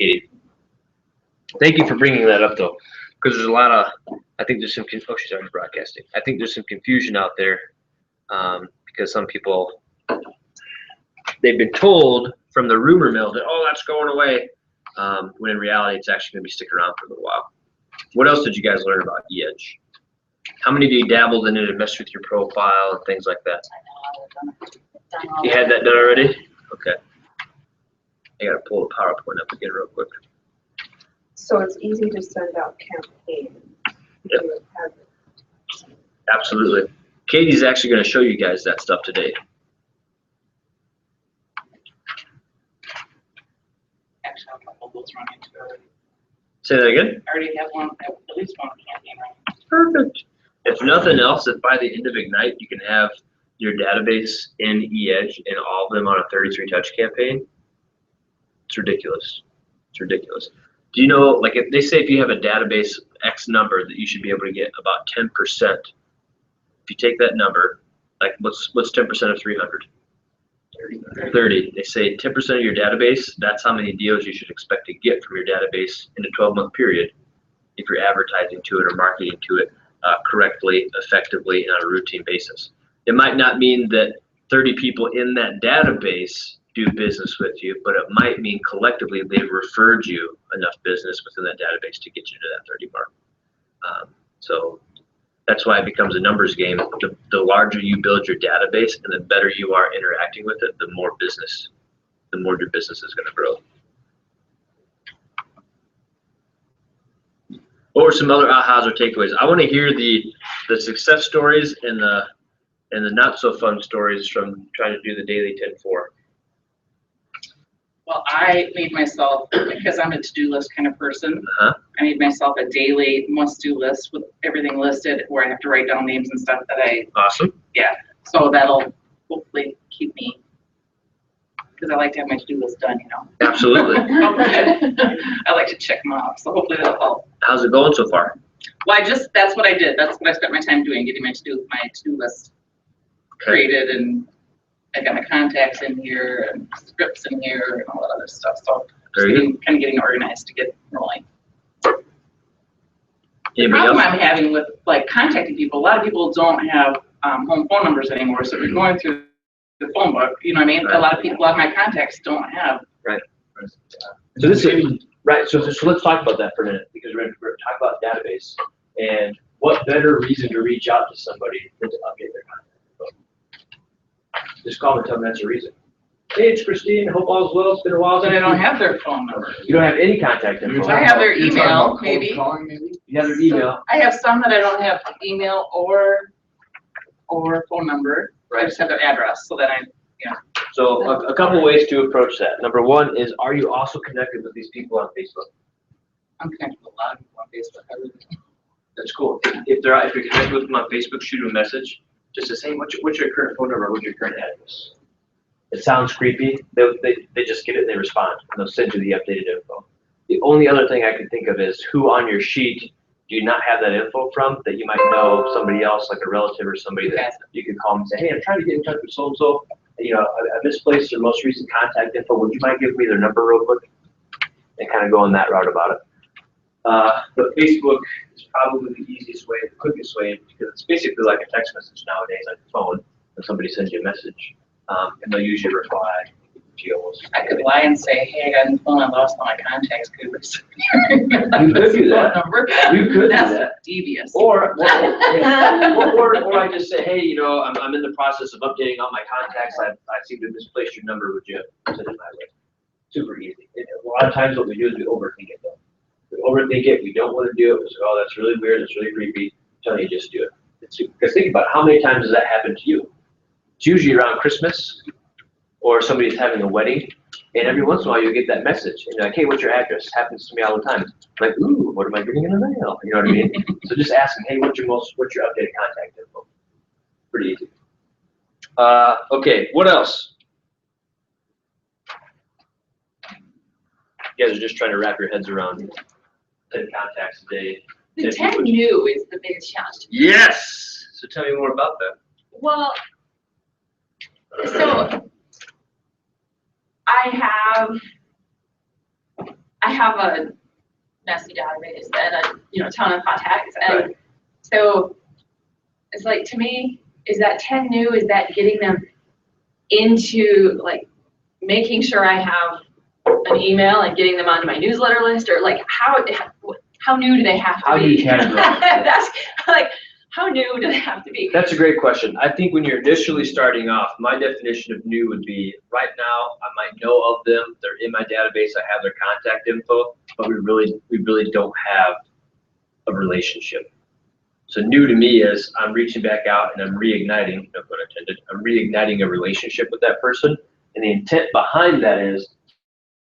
Katie. Thank you for bringing that up, though, because there's a lot of, I think there's some, oh, she's already broadcasting. I think there's some confusion out there because some people, they've been told from the rumor mill that, oh, that's going away, when in reality, it's actually going to be sticking around for a little while. What else did you guys learn about eEdge? How many of you dabbled in it and messed with your profile and things like that? You had that done already? Okay. I gotta pull the PowerPoint up again real quick. So it's easy to send out campaigns. Yep. Absolutely. Katie's actually going to show you guys that stuff today. Actually, I have a couple of those running too already. Say that again? I already have one, at least one campaign running. Perfect. If nothing else, if by the end of Ignite you can have your database in eEdge and all of them on a 33 touch campaign, it's ridiculous. It's ridiculous. Do you know, like if they say if you have a database X number that you should be able to get about 10%. If you take that number, like what's 10% of 300? 30. They say 10% of your database, that's how many deals you should expect to get from your database in a 12-month period if you're advertising to it or marketing to it correctly, effectively, and on a routine basis. It might not mean that 30 people in that database do business with you, but it might mean collectively they've referred you enough business within that database to get you to that 30 mark. So that's why it becomes a numbers game. The larger you build your database and the better you are interacting with it, the more your business is going to grow. What were some other ahas or takeaways? I want to hear the success stories and the not so fun stories from trying to do the daily 10-4. Well, I made myself, because I'm a to-do list kind of person, I made myself a daily must-do list with everything listed where I have to write down names and stuff that Awesome. Yeah, so that'll hopefully keep me, because I like to have my to-do list done, you know. Absolutely. I like to check them off, so hopefully that'll help. How's it going so far? Well, that's what I did. That's what I spent my time doing, getting my to-do list created, and I got my contacts in here and scripts in here and all that other stuff. So just kind of getting organized to get rolling. The problem I'm having with like contacting people, a lot of people don't have home phone numbers anymore. So if you're going through the phone book, you know what I mean? Right. A lot of my contacts don't have. Right. So this is right. So let's talk about that for a minute, because we're going to talk about database, and what better reason to reach out to somebody than to update their contact. Just call them and tell them that's the reason. Hey, it's Christine. Hope all's well. It's been a while. But I don't have their phone number. You don't have any contact info. I have their email, maybe. You have their email. I have some that I don't have email or phone number. Right. I just have their address, so that So a couple ways to approach that. Number one is, are you also connected with these people on Facebook? I'm connected with a lot of people on Facebook. That's cool. If you're connected with them on Facebook, shoot them a message. Just to say, what's your current phone number? What's your current address? It sounds creepy. They just get it and they respond, and they'll send you the updated info. The only other thing I could think of is who on your sheet do you not have that info from that you might know somebody else, like a relative or somebody that you could call and say, hey, I'm trying to get in touch with so-and-so. You know, I misplaced their most recent contact info. Would you mind giving me their number real quick? And kind of go on that route about it. But Facebook is probably the easiest way, the quickest way, because it's basically like a text message nowadays on your phone when somebody sends you a message, and they'll usually reply. I could lie and say, hey, I got on the phone, I lost all my contacts. You could do that. You could do that. Devious. Or I just say, hey, you know, I'm in the process of updating all my contacts. I seem to have misplaced your number. Would you send it my way? Super easy. A lot of times what we do is we overthink it though. We overthink it. We don't want to do it. We say, oh, that's really weird. That's really creepy. I'm telling you, just do it. Because think about it. How many times does that happen to you? It's usually around Christmas, or somebody's having a wedding, and every once in a while you get that message, and you're like, hey, what's your address? Happens to me all the time. I'm like, ooh, what am I getting in the mail? You know what I mean? So just ask them, hey, what's your updated contact info? Pretty easy. Okay, what else? You guys are just trying to wrap your heads around 10 contacts a day. The 10 new is the biggest challenge. Yes! So tell me more about that. Well, so I I have a messy database and a, you know, ton of contacts. And Right. so it's like, to me, is that 10 new, is that getting them into like making sure I have an email and getting them onto my newsletter list, or like how new do they have to be? How do you categorize? That's like, how new do they have to be? That's a great question. I think when you're initially starting off, my definition of new would be, right now, I might know of them, they're in my database, I have their contact info, but we really don't have a relationship. So new to me is I'm reaching back out and I'm reigniting, no pun intended, I'm reigniting a relationship with that person. And the intent behind that is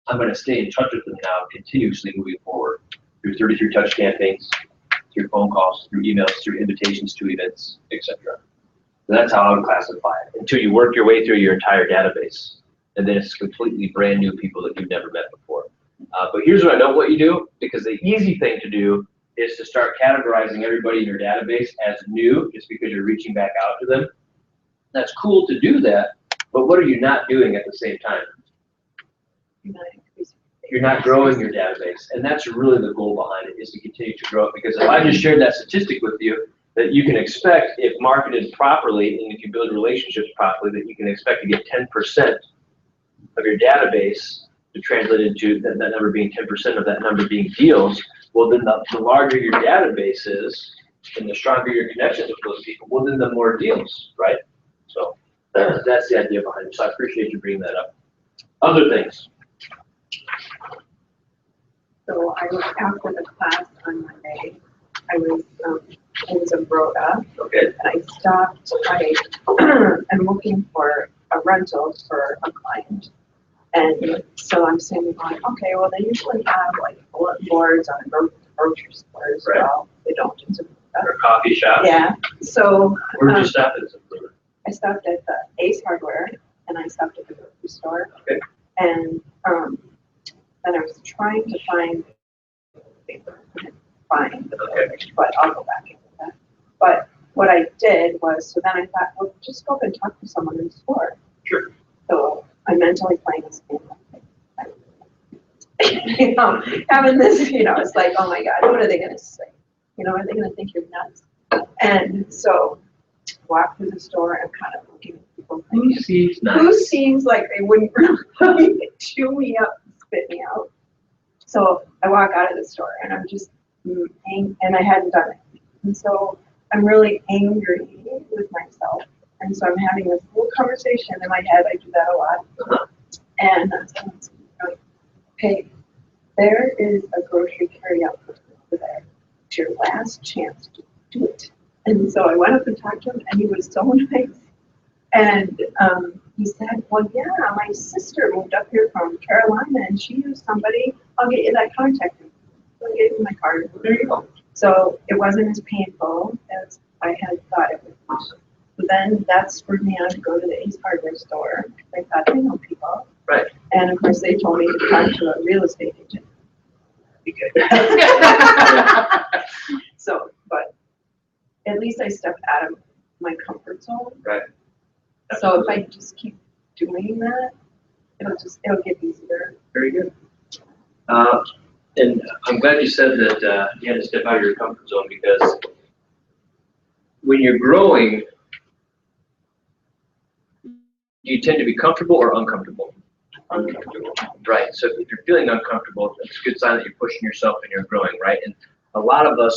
I'm going to stay in touch with them now continuously moving forward through 33 touch campaigns, through phone calls, through emails, through invitations to events, etc. So that's how I would classify it, until you work your way through your entire database. And then it's completely brand new people that you've never met before. But here's what I don't want you to do, because the easy thing to do is to start categorizing everybody in your database as new just because you're reaching back out to them. That's cool to do that, but what are you not doing at the same time? You're not growing your database, and that's really the goal behind it, is to continue to grow it. Because if I just shared that statistic with you, that you can expect, if marketed properly and if you build relationships properly, that you can expect to get 10% of your database to translate into that number being 10% of that number being deals. Well, then the larger your database is and the stronger your connections with those people, well, then the more deals, right? So that's the idea behind it. So I appreciate you bringing that up. Other things. So I was after the class on Monday. I was in Zumbrota, Okay. and I stopped. I'm looking for a rental for a client, and so I'm saying, going, okay, well, they usually have like bulletin boards on grocery stores. Right. Well, they don't in Zumbrota. Or coffee shop. Yeah. So Where'd you stop at? I stopped at the Ace Hardware, and I stopped at the grocery store. Okay. And then I was trying to find paper. I couldn't find the paper, but I'll go back into that. But what I did was, so then I thought, well, just go up and talk to someone in the store. Sure. So I'm mentally playing this game. You know, having this, you know, it's like, oh my God, what are they going to say? You know, are they going to think you're nuts? And so walk through the store and kind of looking at people. Who seems nice? Who seems like they wouldn't really chew me up, spit me out? So I walk out of the store and I'm just angry, and I hadn't done it. And so I'm really angry with myself. And so I'm having this little conversation in my head. I do that a lot. And someone's like, hey, there is a grocery carryout person over there. It's your last chance to do it. And so I went up and talked to him, and he was so nice. And he said, well, yeah, my sister moved up here from Carolina, and she used somebody. I'll get you that contact. So I gave him my card. There you go. So it wasn't as painful as I had thought it would be. So then that spurred me on to go to the Ace Hardware store. I thought, I know people. Right. And of course, they told me to talk to a real estate agent. So, but at least I stepped out of my comfort zone. Right. So if I just keep doing that, it'll get easier. Very good. And I'm glad you said that you had to step out of your comfort zone, because when you're growing, you tend to be comfortable or uncomfortable? Uncomfortable. Right. So if you're feeling uncomfortable, it's a good sign that you're pushing yourself and you're growing, right? And a lot of the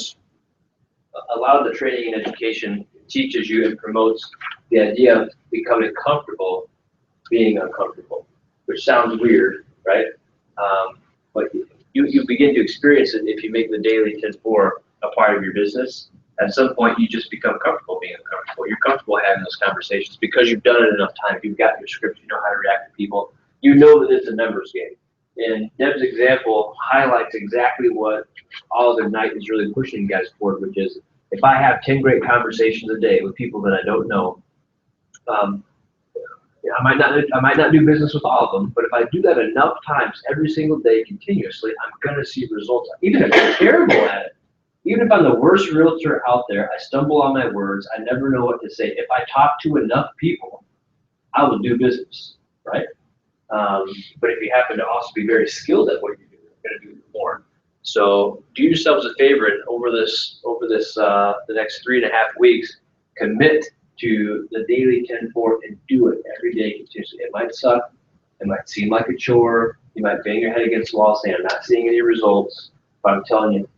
training and education teaches you and promotes the idea of becoming comfortable being uncomfortable, which sounds weird, right? But you begin to experience it if you make the daily 10-4 a part of your business. At some point, you just become comfortable being uncomfortable. You're comfortable having those conversations because you've done it enough times. You've got your scripts. You know how to react to people. You know that it's a numbers game. And Deb's example highlights exactly what All of Ignite is really pushing you guys forward, which is, if I have 10 great conversations a day with people that I don't know, I might not do business with all of them, but if I do that enough times every single day continuously, I'm gonna see results. Even if I'm terrible at it, even if I'm the worst realtor out there, I stumble on my words, I never know what to say. If I talk to enough people, I will do business, right? But if you happen to also be very skilled at what you're doing, you're gonna do So do yourselves a favor and over the next 3.5 weeks, commit to the daily 10-4 and do it every day continuously. It might suck. It might seem like a chore. You might bang your head against the wall saying, I'm not seeing any results, but I'm telling you,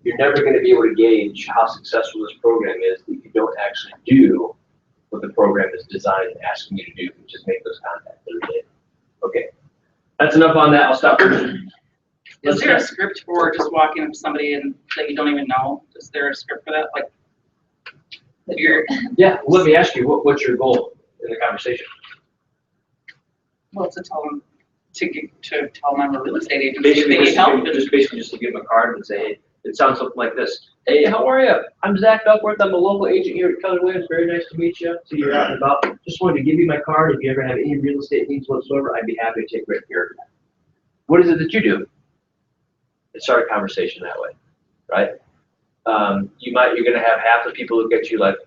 you're never going to be able to gauge how successful this program is if you don't actually do what the program is designed and asking you to do, which is make those contacts every day. Okay, that's enough on that. I'll stop. Is there a script for just walking up to somebody and that you don't even know? Is there a script for that? Like, Yeah, well, let me ask you, what's your goal in the conversation? well, to tell them to tell them I'm a real estate agent. If they need help. Basically just to give them a card and say, hey, it sounds something like this. Hey, how are you? I'm Zach Duckworth. I'm a local agent here at Keller Williams. Very nice to meet you. See you're out and about. Just wanted to give you my card. If you ever have any real estate needs whatsoever, I'd be happy to take great care of you. What is it that you do? And start a conversation that way, right? You're gonna have half the people look at you like,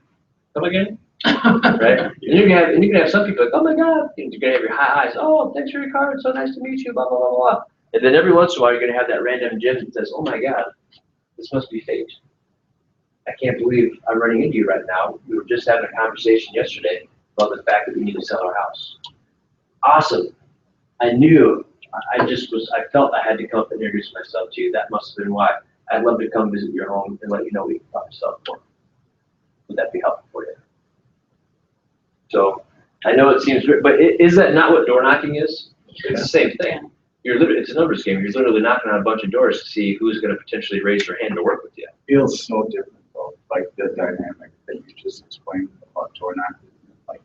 come again? Right? And you're gonna have some people like, oh my God, and you're gonna have your high highs, oh, thanks for your card, so nice to meet you, blah, blah, blah, blah. And then every once in a while, you're gonna have that random Jim that says, oh my God, this must be fake. I can't believe I'm running into you right now. We were just having a conversation yesterday about the fact that we need to sell our house. Awesome. I knew, I felt I had to come up and introduce myself to you. That must have been why. I'd love to come visit your home and let you know we can probably sell it for. Would that be helpful for you? So I know it seems weird, but is that not what door knocking is? It's the same thing. It's a numbers game. You're literally knocking on a bunch of doors to see who's going to potentially raise their hand to work with you. Feels so different though, like the dynamic that you just explained about door knocking. Like,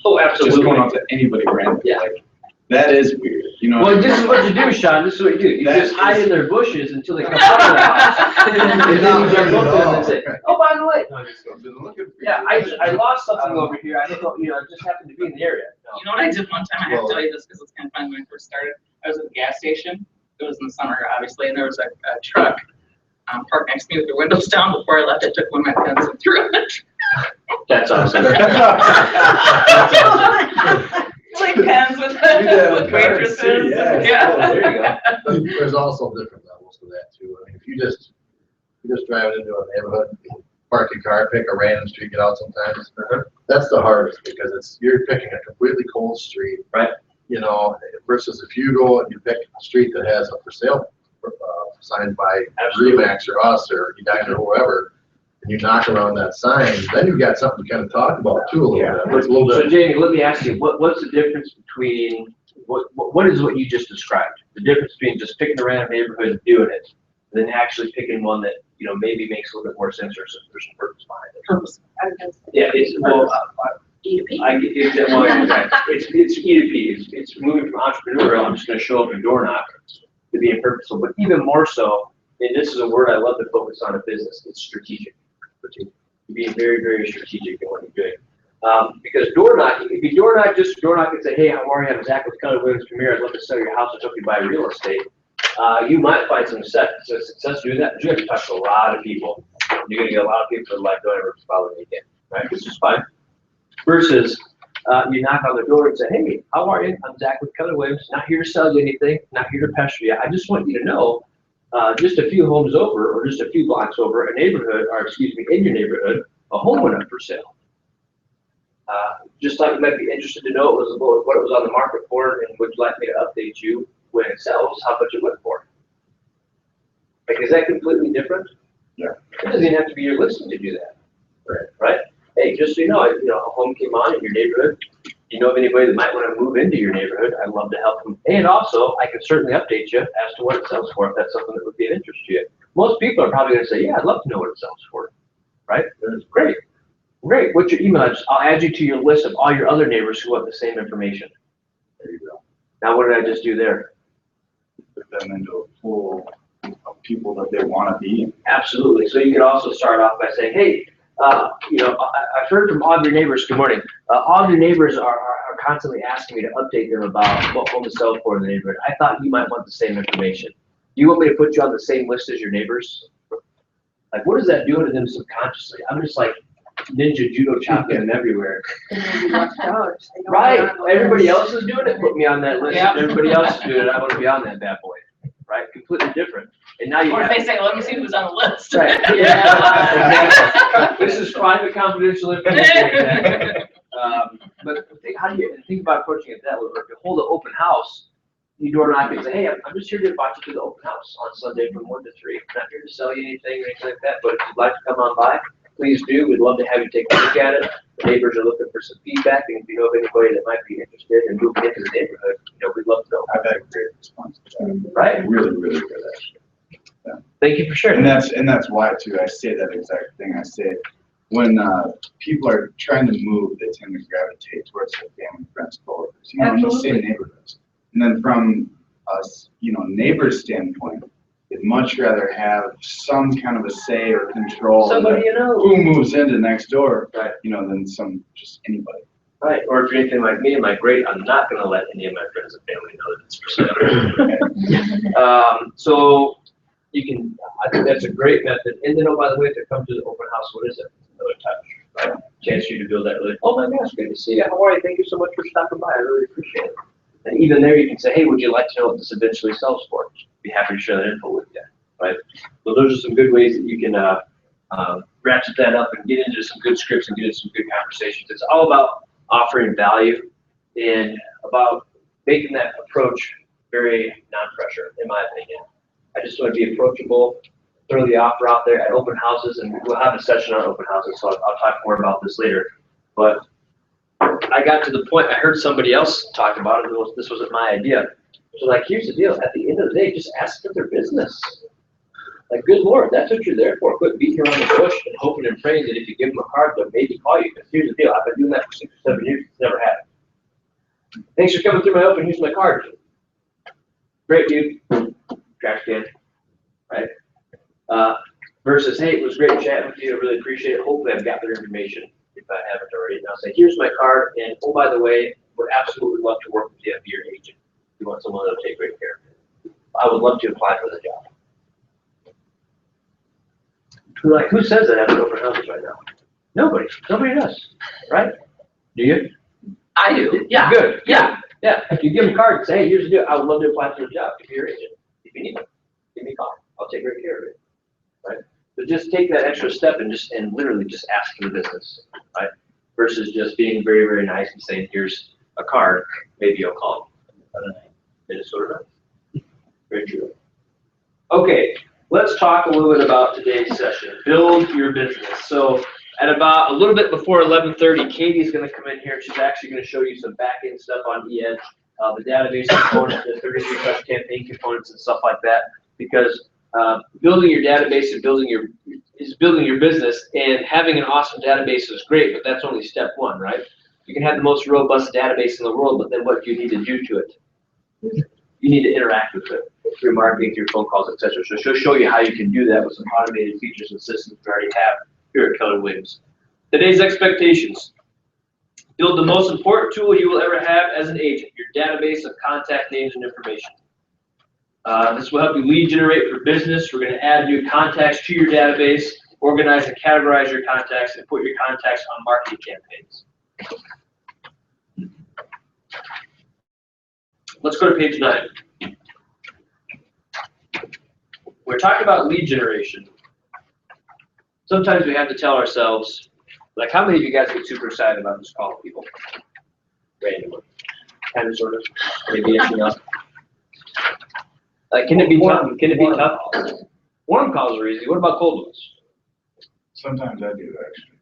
Oh, just absolutely. going up to anybody random, Yeah. like, that is weird, you know? Well, this is what you do, Sean. This is what you do. You just hide in their bushes until they come up to the house. And then you jump up to them and say, oh, by the way, yeah, I lost something over here. I don't know, it just happened to be in the area. You know what I did one time? I have to tell you this because it's kind of fun when I first started. I was at the gas station. It was in the summer, obviously, and there was a truck parked next to me with their windows down. Before I left, I took one of my pens and threw it. That's awesome. Like pens with waitresses. Yeah. There you go. There's also different levels to that too. I mean, if you just drive into a neighborhood, park your car, pick a random street, get out sometimes. That's the hardest because you're picking a completely cold street, right? You know, versus if you go and you pick a street that has a for sale sign by Remax or us or Edina or whoever, and you knock around that sign, then you've got something to kind of talk about too a little bit. It's a little So bit. Jamie, let me ask you, what's the difference between, what is what you just described? The difference between just picking a random neighborhood and doing it, and then actually picking one that, maybe makes a little bit more sense or there's some purpose behind it. Purpose. Yeah, it's, well, E2P. I get that one. It's E2P. It's moving from entrepreneurial, I'm just gonna show up and door knock, to being purposeful, but even more so, and this is a word I love to focus on in business, it's strategic. Being very, very strategic in what you're doing. Because door knocking, if you door knock and say, hey, how are you? I'm Zach with Keller Williams Premier. I'd love to sell your house and help you buy real estate. You might find some success doing that, but you have to talk to a lot of people. You're going to get a lot of people that like, don't ever follow me again, right? Which is fine. Versus you knock on the door and say, hey, how are you? I'm Zach with Keller Williams. Not here to sell you anything, not here to pester you. I just want you to know, just a few homes over or just a few blocks over in your neighborhood, a home went up for sale. Just like you might be interested to know what it was on the market for and would you like me to update you when it sells, how much it went for. Like, is that completely different? Yeah. It doesn't even have to be your listing to do that. Right? Hey, just so you know, a home came on in your neighborhood. You know of anybody that might want to move into your neighborhood, I'd love to help them. And also, I can certainly update you as to what it sells for if that's something that would be of interest to you. Most people are probably going to say, yeah, I'd love to know what it sells for, right? Great. What's your email address? I'll add you to your list of all your other neighbors who want the same information. There you go. Now, what did I just do there? Put them into a pool of people that they want to be in. Absolutely. So you could also start off by saying, hey, I've heard from all of your neighbors, good morning. All of your neighbors are constantly asking me to update them about what home to sell for in the neighborhood. I thought you might want the same information. Do you want me to put you on the same list as your neighbors? Like, what is that doing to them subconsciously? I'm just like ninja judo chopping them everywhere. Right. Everybody else is doing it, put me on that list. Yeah. Everybody else is doing it, I want to be on that bad boy. Right? right? Completely different. And now you Or if have. they say, let me see who's on the list. Right. Yeah. This is private confidential information. But how do you think about approaching it that way? If you hold an open house, you door knock and say, hey, I'm just here to invite you to the open house on Sunday from 1 to 3. I'm not here to sell you anything or anything like that, but if you'd like to come on by, please do. We'd love to have you take a look at it. The neighbors are looking for some feedback, and if you know of anybody that might be interested in moving into the neighborhood, we'd love to know. I've had a great response to that. Right? Really, really good, actually. Thank you for sharing. And that's why too, I say that exact thing. I say, when people are trying to move, they tend to gravitate towards their family, friends, coworkers, in the same neighborhoods. And then from us, neighbors' standpoint, they'd much rather have some kind of a say or control Somebody you know. who moves into next door, Right. Than just anybody. Right, or if you're anything like me, I'm like, great, I'm not gonna let any of my friends and family know that it's for sale. So I think that's a great method. And then, oh, by the way, if they come to the open house, what is it? Another touch, right? Chance for you to build that really, oh my gosh, good to see you. How are you? Thank you so much for stopping by. I really appreciate it. And even there, you can say, hey, would you like to know what this eventually sells for? Be happy to share that info with you, right? So those are some good ways that you can ratchet that up and get into some good scripts and get into some good conversations. It's all about offering value and about making that approach very non-pressure, in my opinion. I just want to be approachable, throw the offer out there at open houses, and we'll have a session on open houses, so I'll talk more about this later. But I got to the point, I heard somebody else talk about it, and this wasn't my idea. So like, here's the deal, at the end of the day, just ask them their business. Like, good Lord, that's what you're there for. Quit beating around the bush and hoping and praying that if you give them a card, they'll maybe call you. Because here's the deal, I've been doing that for 6 or 7 years, it's never happened. Thanks for coming through my open, here's my card. Great, dude. Trash can, right? Versus, hey, it was great chatting with you, I really appreciate it. Hopefully I've got their information if I haven't already. And I'll say, here's my card, and oh, by the way, would absolutely love to work with you and be your agent. You want someone that'll take great care of you. I would love to apply for the job. Like, who says that at open houses right now? Nobody. Nobody does, right? Do you? I do, yeah. Good. Yeah. Yeah. If you give them a card and say, hey, here's the deal. I would love to apply for the job. If you're your agent, if you need one, give me a call. I'll take great care of it. Right? But just take that extra step and literally just ask for the business, right? Versus just being very, very nice and saying, here's a card, maybe I'll call you. Minnesota. Very true. Okay, let's talk a little bit about today's session. Build your business. So at about a little bit before 11:30, Katie's going to come in here and she's actually going to show you some back-end stuff on eEdge, the database component, the 33 touch campaign components and stuff like that. Because building your database and building your business, and having an awesome database is great, but that's only step one, right? You can have the most robust database in the world, but then what do you need to do to it? You need to interact with it through marketing, through phone calls, etc. So she'll show you how you can do that with some automated features and systems we already have here at Keller Williams. Today's expectations. Build the most important tool you will ever have as an agent, your database of contact names and information. This will help you lead generate for business. We're going to add new contacts to your database, organize and categorize your contacts, and put your contacts on marketing campaigns. Let's go to page 9. We're talking about lead generation. Sometimes we have to tell ourselves, like, how many of you guys get super excited about just calling people randomly? Kind of, sort of, maybe anything else. Like, can it be tough? Can it be tough? Warm calls are easy. What about cold ones? Sometimes I do, actually.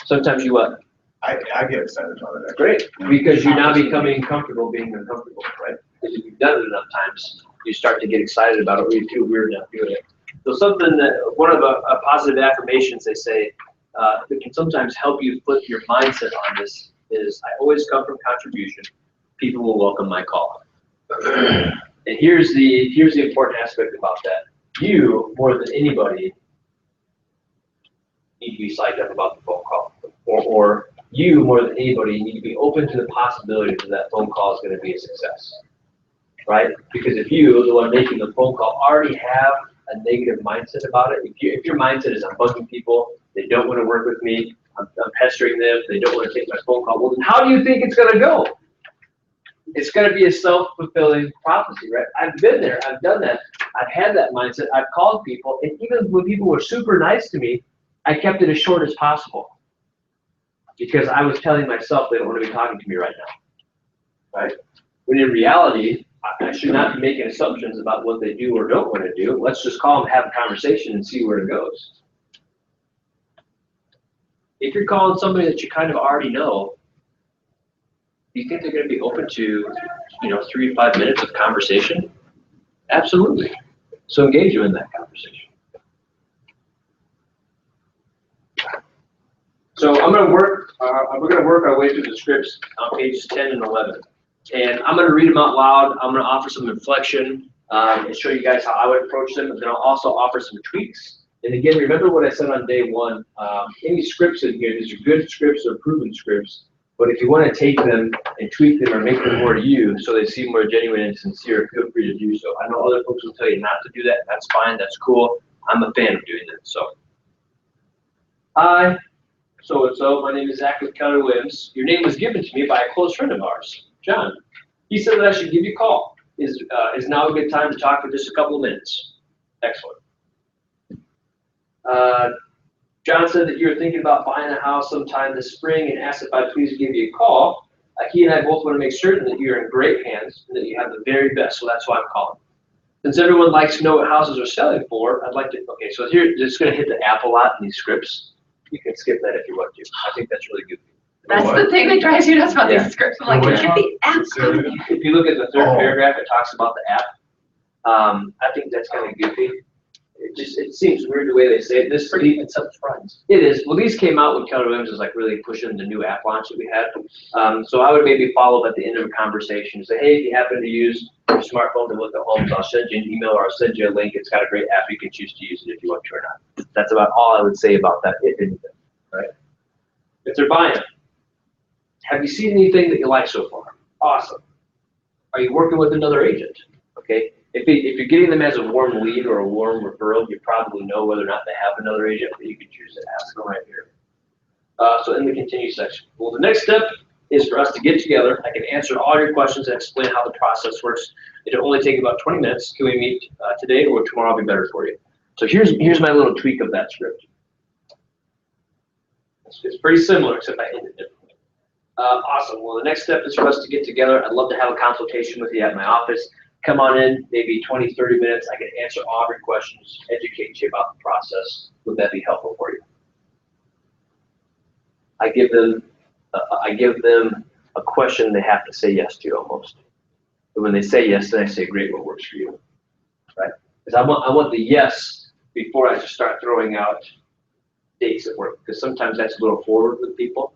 Sometimes you what? I get excited about it. Great, because you're now becoming comfortable being uncomfortable, right? Because if you've done it enough times, you start to get excited about it, or you feel weird not doing it. So something that, one of a positive affirmations they say, that can sometimes help you flip your mindset on this is, I always come from contribution. People will welcome my call. And here's the important aspect about that. You, more than anybody, need to be psyched up about the phone call. Or you, more than anybody, need to be open to the possibility that that phone call is going to be a success, right? Because if you, the one making the phone call, already have a negative mindset about it, if your mindset is I'm bugging people, they don't want to work with me, I'm pestering them, they don't want to take my phone call, well, then how do you think it's going to go? It's going to be a self-fulfilling prophecy, right? I've been there, I've done that. I've had that mindset. I've called people, and even when people were super nice to me, I kept it as short as possible. Because I was telling myself they don't want to be talking to me right now. Right? When in reality, I should not be making assumptions about what they do or don't want to do. Let's just call them, have a conversation, and see where it goes. If you're calling somebody that you kind of already know, do you think they're going to be open to, 3 to 5 minutes of conversation? Absolutely. So engage them in that conversation. So I'm going to work. We're going to work our way through the scripts on pages 10 and 11, and I'm going to read them out loud. I'm going to offer some inflection and show you guys how I would approach them, and then I'll also offer some tweaks. And again, remember what I said on day one. Any scripts in here, these are good scripts or proven scripts. But if you want to take them and tweak them or make them more to you so they seem more genuine and sincere, feel free to do so. I know other folks will tell you not to do that. That's fine. That's cool. I'm a fan of doing that. So, hi, so-and-so. My name is Zach with Keller Williams. Your name was given to me by a close friend of ours, John. He said that I should give you a call. Is now a good time to talk for just a couple of minutes? Excellent. John said that you were thinking about buying a house sometime this spring and asked if I'd please give you a call. He and I both want to make certain that you're in great hands and that you have the very best, so that's why I'm calling. Since everyone likes to know what houses are selling for, I'd like to, okay, so here, it's going to hit the app a lot in these scripts. You can skip that if you want to. I think that's really good. That's the thing that drives you nuts about Yeah. these scripts. I'm like, get the app. If you look at the third paragraph, it talks about the app. I think that's kind of goofy. It seems weird the way they say it. It's up front. It is. Well, these came out when Keller Williams was like really pushing the new app launch that we had. So I would maybe follow up at the end of a conversation and say, hey, if you happen to use your smartphone to look at homes, I'll send you an email or I'll send you a link. It's got a great app. You can choose to use it if you want to or not. That's about all I would say about that, if anything. Right? If they're buying, have you seen anything that you like so far? Awesome. Are you working with another agent? Okay. If you're getting them as a warm lead or a warm referral, you probably know whether or not they have another agent, but you can choose to ask them right here. So in the continue section. Well, the next step is for us to get together. I can answer all your questions and explain how the process works. It'll only take about 20 minutes. Can we meet today or tomorrow will be better for you? So here's my little tweak of that script. It's pretty similar, except I ended differently. Awesome. Well, the next step is for us to get together. I'd love to have a consultation with you at my office. Come on in, maybe 20, 30 minutes. I can answer all of your questions, educate you about the process. Would that be helpful for you? I give them a question they have to say yes to almost. But when they say yes, then I say, great, what works for you? Right? Because I want the yes before I just start throwing out dates at work, because sometimes that's a little forward with people.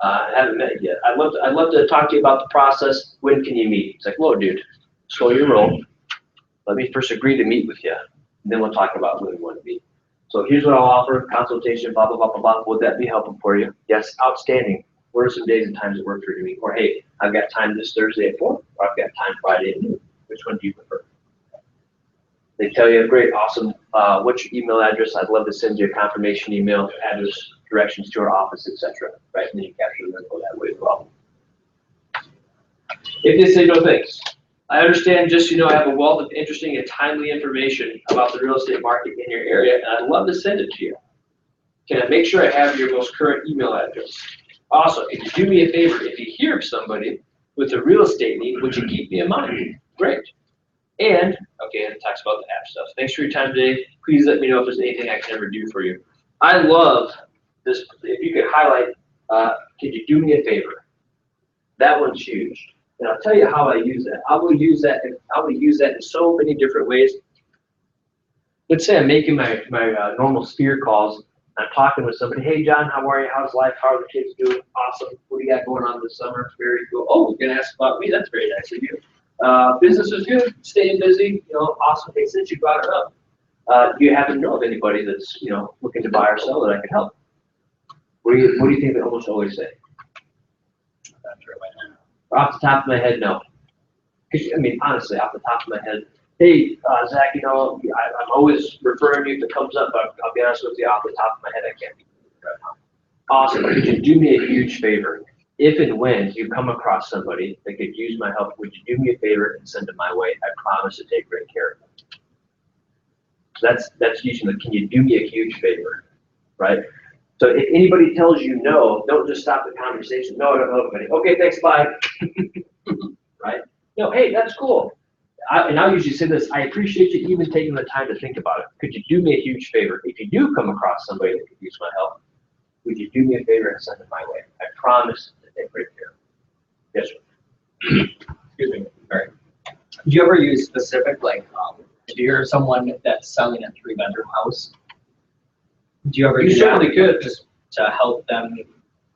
I haven't met yet. I'd love to talk to you about the process. When can you meet? It's like, whoa, dude. Slow your roll. Let me first agree to meet with you, and then we'll talk about when we want to meet. So here's what I'll offer, consultation, blah, blah, blah, blah, blah. Would that be helpful for you? Yes, outstanding. What are some days and times that work for you to meet? Or hey, I've got time this Thursday at 4, or I've got time Friday at noon. Which one do you prefer? They tell you, great, awesome. What's your email address? I'd love to send you a confirmation email, address, directions to our office, etc. Right, and then you capture the info that way as well. If they say no thanks, I understand, just so you know, I have a wealth of interesting and timely information about the real estate market in your area, and I'd love to send it to you. Can I make sure I have your most current email address? Also, if you do me a favor, if you hear of somebody with a real estate need, would you keep me in mind? Great. And, okay, and it talks about the app stuff. Thanks for your time today. Please let me know if there's anything I can ever do for you. I love this. If you could highlight, could you do me a favor? That one's huge. And I'll tell you how I use that. I will use that in so many different ways. Let's say I'm making my normal sphere calls. I'm talking with somebody. Hey, John, how are you? How's life? How are the kids doing? Awesome. What do you got going on this summer? Very cool. Oh, you're gonna ask about me? That's very nice of you. Business is good. Staying busy. Awesome. Hey, since you brought it up, do you happen to know of anybody that's looking to buy or sell that I can help? What do you think they almost always say? Off the top of my head, no. I mean, honestly, off the top of my head, hey, Zach, I'm always referring you if it comes up, but I'll be honest with you, off the top of my head, I can't be right now. Awesome. Could you do me a huge favor? If and when you come across somebody that could use my help, would you do me a favor and send it my way? I promise to take great care of them. So that's usually, can you do me a huge favor, right? So if anybody tells you no, don't just stop the conversation. No, I don't know anybody. Okay, thanks, bye. Right? No, hey, that's cool. And I'll usually say this, I appreciate you even taking the time to think about it. Could you do me a huge favor? If you do come across somebody that could use my help, would you do me a favor and send it my way? I promise to take great care. Yes, sir. Excuse me. All right. Do you ever use specific, like, if you're someone that's selling a 3-bedroom house, do you ever You do that certainly could. just to help them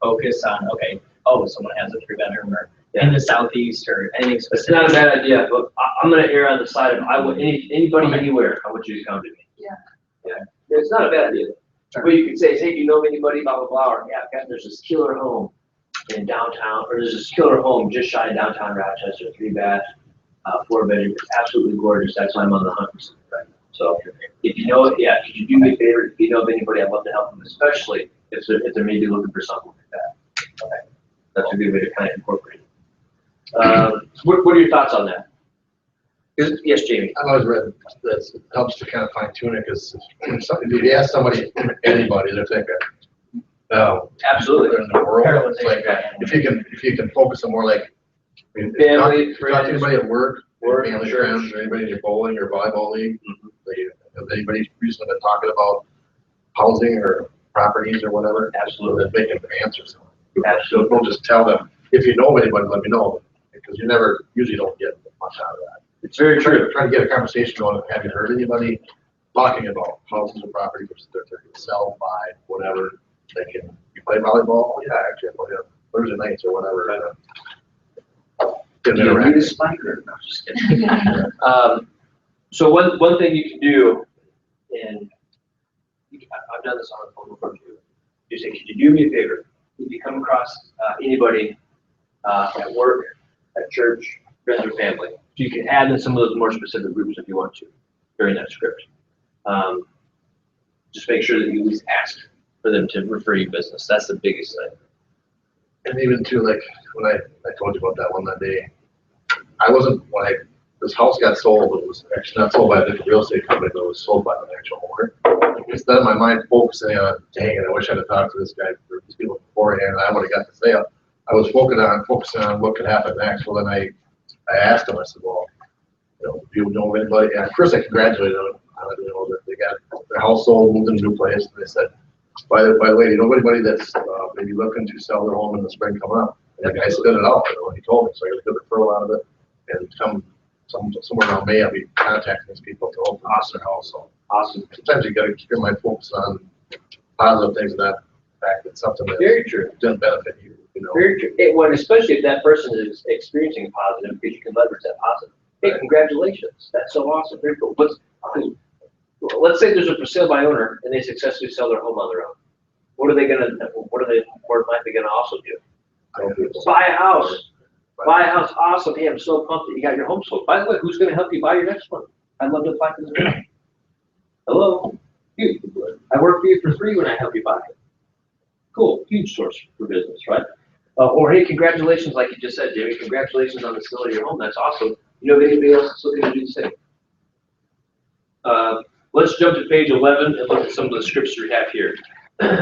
focus on, okay, oh, someone has a 3-bedroom or in the southeast or anything It's specific? not a bad idea, but I'm gonna err on the side of, anybody Okay. anywhere, I want you to come to me. Yeah. Yeah, it's not a bad idea. Sure. What you could say is, hey, do you know anybody, blah, blah, blah, or, yeah, there's this killer home in downtown, or there's this killer home just shy of downtown Rochester, 3-bath, 4-bedroom, it's absolutely gorgeous, that's why I'm on the hunt for something, right? So, if you know it, yeah, could you do me a favor, if you know of anybody, I'd love to help them, especially if they're maybe looking for something like that. Okay, that's a good way to kind of incorporate it. What are your thoughts on that? Yes, Jamie. I've always read that it helps to kind of fine tune it, because if you ask somebody, anybody, they're thinking, no. Absolutely. In the world, it's like, if you can focus on more like, I mean, if Family, you talk to anybody at work, Work, family, sure. friends, or anybody in your bowling or volleyball league, have anybody recently been talking about housing or properties or whatever? Absolutely. That they can answer something. So Absolutely. don't just tell them, if you know anybody, let me know, because you usually don't get much out of that. It's very true. Try to get a conversation going. Have you heard anybody talking about houses or property which they're going to sell, buy, whatever? They can, you play volleyball? Yeah, actually, I play on Thursday nights or whatever. Get Do you need a interactive. spiker? No, just kidding. So one thing you can do, and I've done this on the phone before too, you say, could you do me a favor? If you come across anybody at work, at church, friends or family, you can add in some of those more specific groups if you want to during that script. Just make sure that you at least ask for them to refer you business. That's the biggest thing. And even too, like when I told you about that one that day, this house got sold, it was actually not sold by a different real estate company, but it was sold by the actual owner. Instead of my mind focusing on, dang it, I wish I'd have talked to this guy or these people beforehand, and I would have got the sale. I was focusing on what could happen next. Well, then I asked him, I said, well, do you know anybody? And first I congratulated them on it, that they got their house sold, moved into a new place, and they said, by the way, you know anybody that's maybe looking to sell their home in the spring coming up? And that guy spit it out, he told me, so I got a good referral out of it, and somewhere around May, I'll be contacting these people to open their house. So Awesome. sometimes you gotta keep your mind focused on positive things, and not the fact that something that Very true. doesn't benefit you, Very true. Well, especially if that person is experiencing positive, because you can leverage that positive. Hey, Right. Congratulations. That's so awesome. Very cool. Let's say there's a for sale by owner and they successfully sell their home on their own. What might they gonna also do? Buy a house. Buy a house. Awesome. Hey, I'm so pumped that you got your home sold. By the way, who's gonna help you buy your next one? I'd love to apply for this grant. Hello? You. I work for you for free when I help you buy it. Cool. Huge source for business, right? Or hey, congratulations, like you just said, Jamie, congratulations on the sale of your home. That's awesome. You know of anybody else that's looking to do the same? Let's jump to page 11 and look at some of the scripts we have here.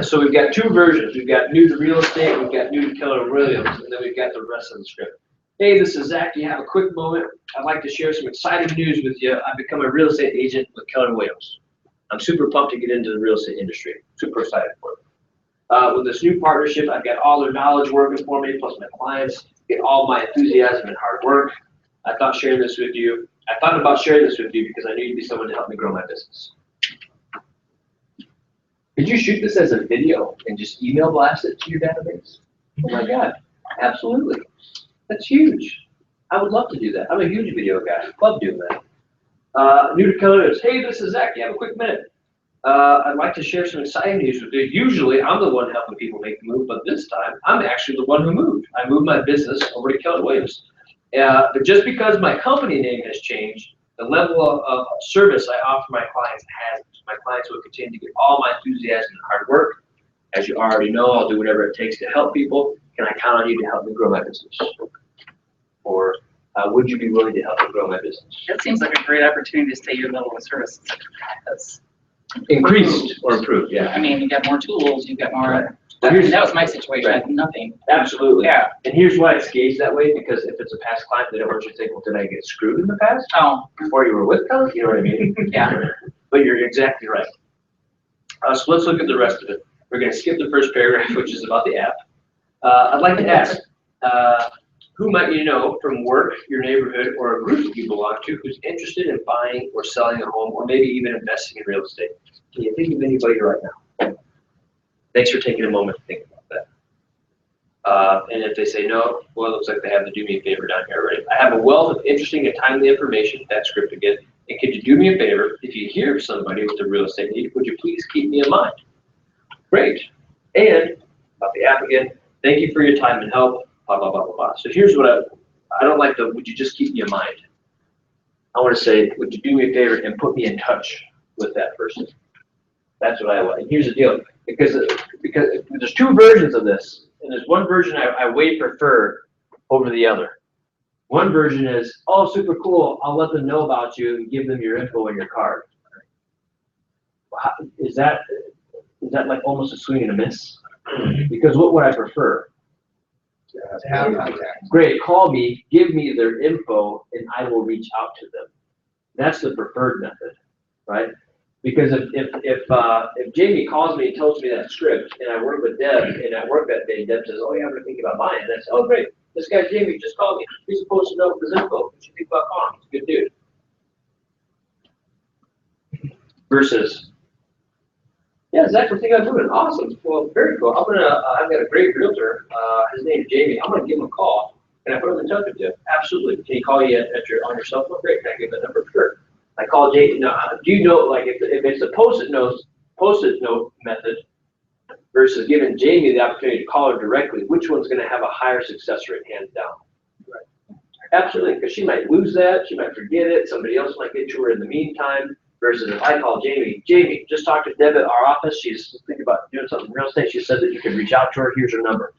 So we've got two versions. We've got new to real estate, we've got new to Keller Williams, and then we've got the rest of the script. Hey, this is Zach. Do you have a quick moment? I'd like to share some exciting news with you. I've become a real estate agent with Keller Williams. I'm super pumped to get into the real estate industry. Super excited for it. With this new partnership, I've got all their knowledge working for me, plus my clients get all my enthusiasm and hard work. I thought about sharing this with you because I knew you'd be someone to help me grow my business. Could you shoot this as a video and just email blast it to your database? Oh my God, absolutely. That's huge. I would love to do that. I'm a huge video guy. Love doing that. New to Keller Williams. Hey, this is Zach. You have a quick minute? I'd like to share some exciting news with you. Usually, I'm the one helping people make the move, but this time, I'm actually the one who moved. I moved my business over to Keller Williams. But just because my company name has changed, the level of service I offer my clients has. My clients will continue to get all my enthusiasm and hard work. As you already know, I'll do whatever it takes to help people. Can I count on you to help me grow my business? Or Would you be willing to help me grow my business? That seems like a great opportunity to say your level of service. That's, Increased or improved, yeah. I mean, you got more tools, you got more, Well, here's- that was my situation, I had nothing. Absolutely. Yeah. And here's why it's gauged that way, because if it's a past client, they don't want you to think, well, did I get screwed in the past? Oh, Or you were with them, you know what I mean? yeah. But you're exactly right. So let's look at the rest of it. We're gonna skip the first paragraph, which is about the app. I'd like to ask, who might you know from work, your neighborhood, or a group that you belong to who's interested in buying or selling a home, or maybe even investing in real estate? Can you think of anybody right now? Thanks for taking a moment to think about that. And if they say no, well, it looks like they have to do me a favor down here already. I have a wealth of interesting and timely information, that's script again. And could you do me a favor, if you hear of somebody with a real estate need, would you please keep me in mind? Great. And about the app again, thank you for your time and help, blah, blah, blah, blah, blah. So here's what I don't like the, would you just keep me in mind? I want to say, would you do me a favor and put me in touch with that person? That's what I want. And here's the deal, because there's two versions of this, and there's one version I way prefer over the other. One version is, oh, super cool, I'll let them know about you and give them your info and your card. Is that like almost a swing and a miss? Because what would I prefer? To have contact. Great, call me, give me their info, and I will reach out to them. That's the preferred method, right? Because if Jamie calls me and tells me that script, and I work with Deb, and at work that day, Deb says, oh yeah, I'm gonna think about buying, and I say, oh great, this guy Jamie just called me, he's supposed to know his info, what you think about calling, he's a good dude. Versus, yeah, Zach, we're thinking about moving, awesome, well, very cool, I've got a great realtor, his name's Jamie, I'm gonna give him a call, can I put him in touch with you? Absolutely, can he call you on your cell phone? Great, can I give the number? Sure. I call Jamie, no, do you know, like, if it's a post-it note method versus giving Jamie the opportunity to call her directly, which one's gonna have a higher success rate, hands down? Right. Absolutely, because she might lose that, she might forget it, somebody else might get to her in the meantime, versus if I call Jamie, just talk to Deb at our office, she's thinking about doing something real estate, she said that you can reach out to her, here's her number.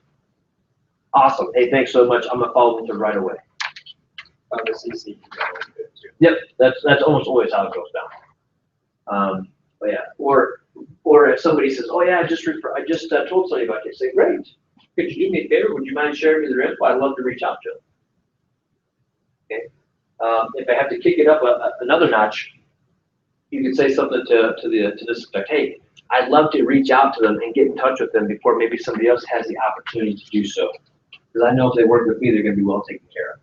Awesome, hey, thanks so much, I'm gonna follow with her right away. Yep, that's almost always how it goes down. But yeah, or if somebody says, oh yeah, I just told somebody about you, say, great, could you do me a favor, would you mind sharing me their info, I'd love to reach out to them. Okay, if I have to kick it up another notch, you could say something to this effect, hey, I'd love to reach out to them and get in touch with them before maybe somebody else has the opportunity to do so. Because I know if they work with me, they're gonna be well taken care of.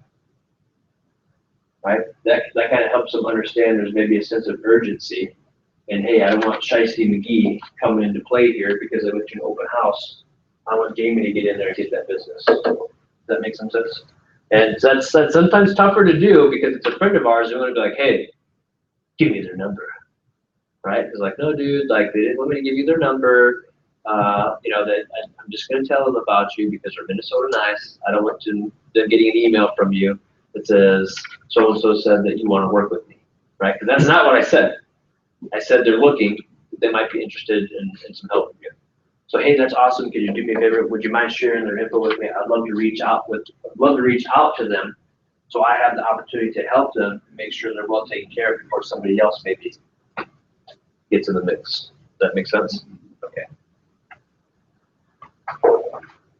Right? That kind of helps them understand there's maybe a sense of urgency. And hey, I don't want Shiesty McGee coming into play here because I went to an open house. I want Jamie to get in there and get that business. Does that make some sense? And that's sometimes tougher to do because it's a friend of ours. They're going to be like, hey, give me their number. Right? It's like, no, dude, like they didn't want me to give you their number. You know, that I'm just going to tell them about you because they're Minnesota nice. I don't want them getting an email from you that says so-and-so said that you want to work with me, right? Because that's not what I said. I said they're looking, they might be interested in some help from you. So hey, that's awesome. Could you do me a favor? Would you mind sharing their info with me? I'd love to reach out to them so I have the opportunity to help them and make sure they're well taken care of before somebody else maybe gets in the mix. Does that make sense? Okay.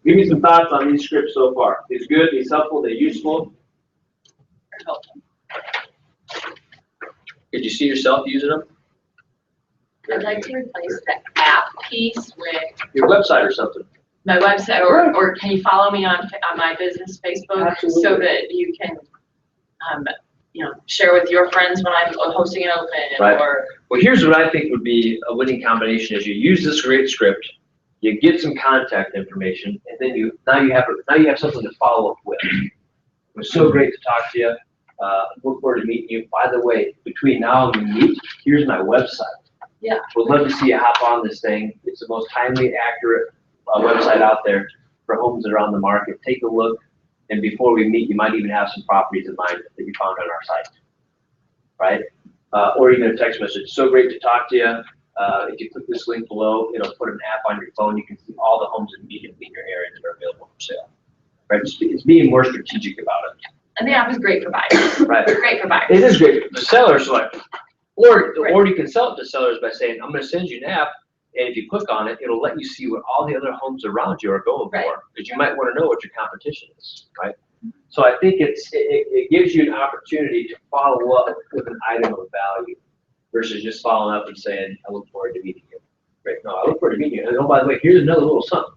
Give me some thoughts on these scripts so far. These good, these helpful, they're useful. Could you see yourself using them? I'd like to replace the app piece with Your website or something. my website, or can you follow me on my business Facebook? Absolutely. So that you can, you know, share with your friends when I'm hosting an open, Right. or Well, here's what I think would be a winning combination: is you use this great script, you get some contact information, and then now you have something to follow up with. It was so great to talk to you. Look forward to meeting you. By the way, between now and we meet, here's my website. Yeah. Would love to see you hop on this thing. It's the most timely, accurate website out there for homes that are on the market. Take a look, and before we meet, you might even have some properties in mind that you found on our site, right? Or even a text message. So great to talk to you. If you click this link below, it'll put an app on your phone. You can see all the homes immediately in your area that are available for sale. Right? It's being more strategic about it. And the app is great for buyers. Right. It's great for buyers. It is great. The sellers like, or you can sell it to sellers by saying, I'm gonna send you an app, and if you click on it, it'll let you see what all the other homes around you are going Right. for. Because you might wanna know what your competition is, right? So I think it gives you an opportunity to follow up with an item of value versus just following up and saying, I look forward to meeting you. Great, no, I look forward to meeting you. And oh, by the way, here's another little something.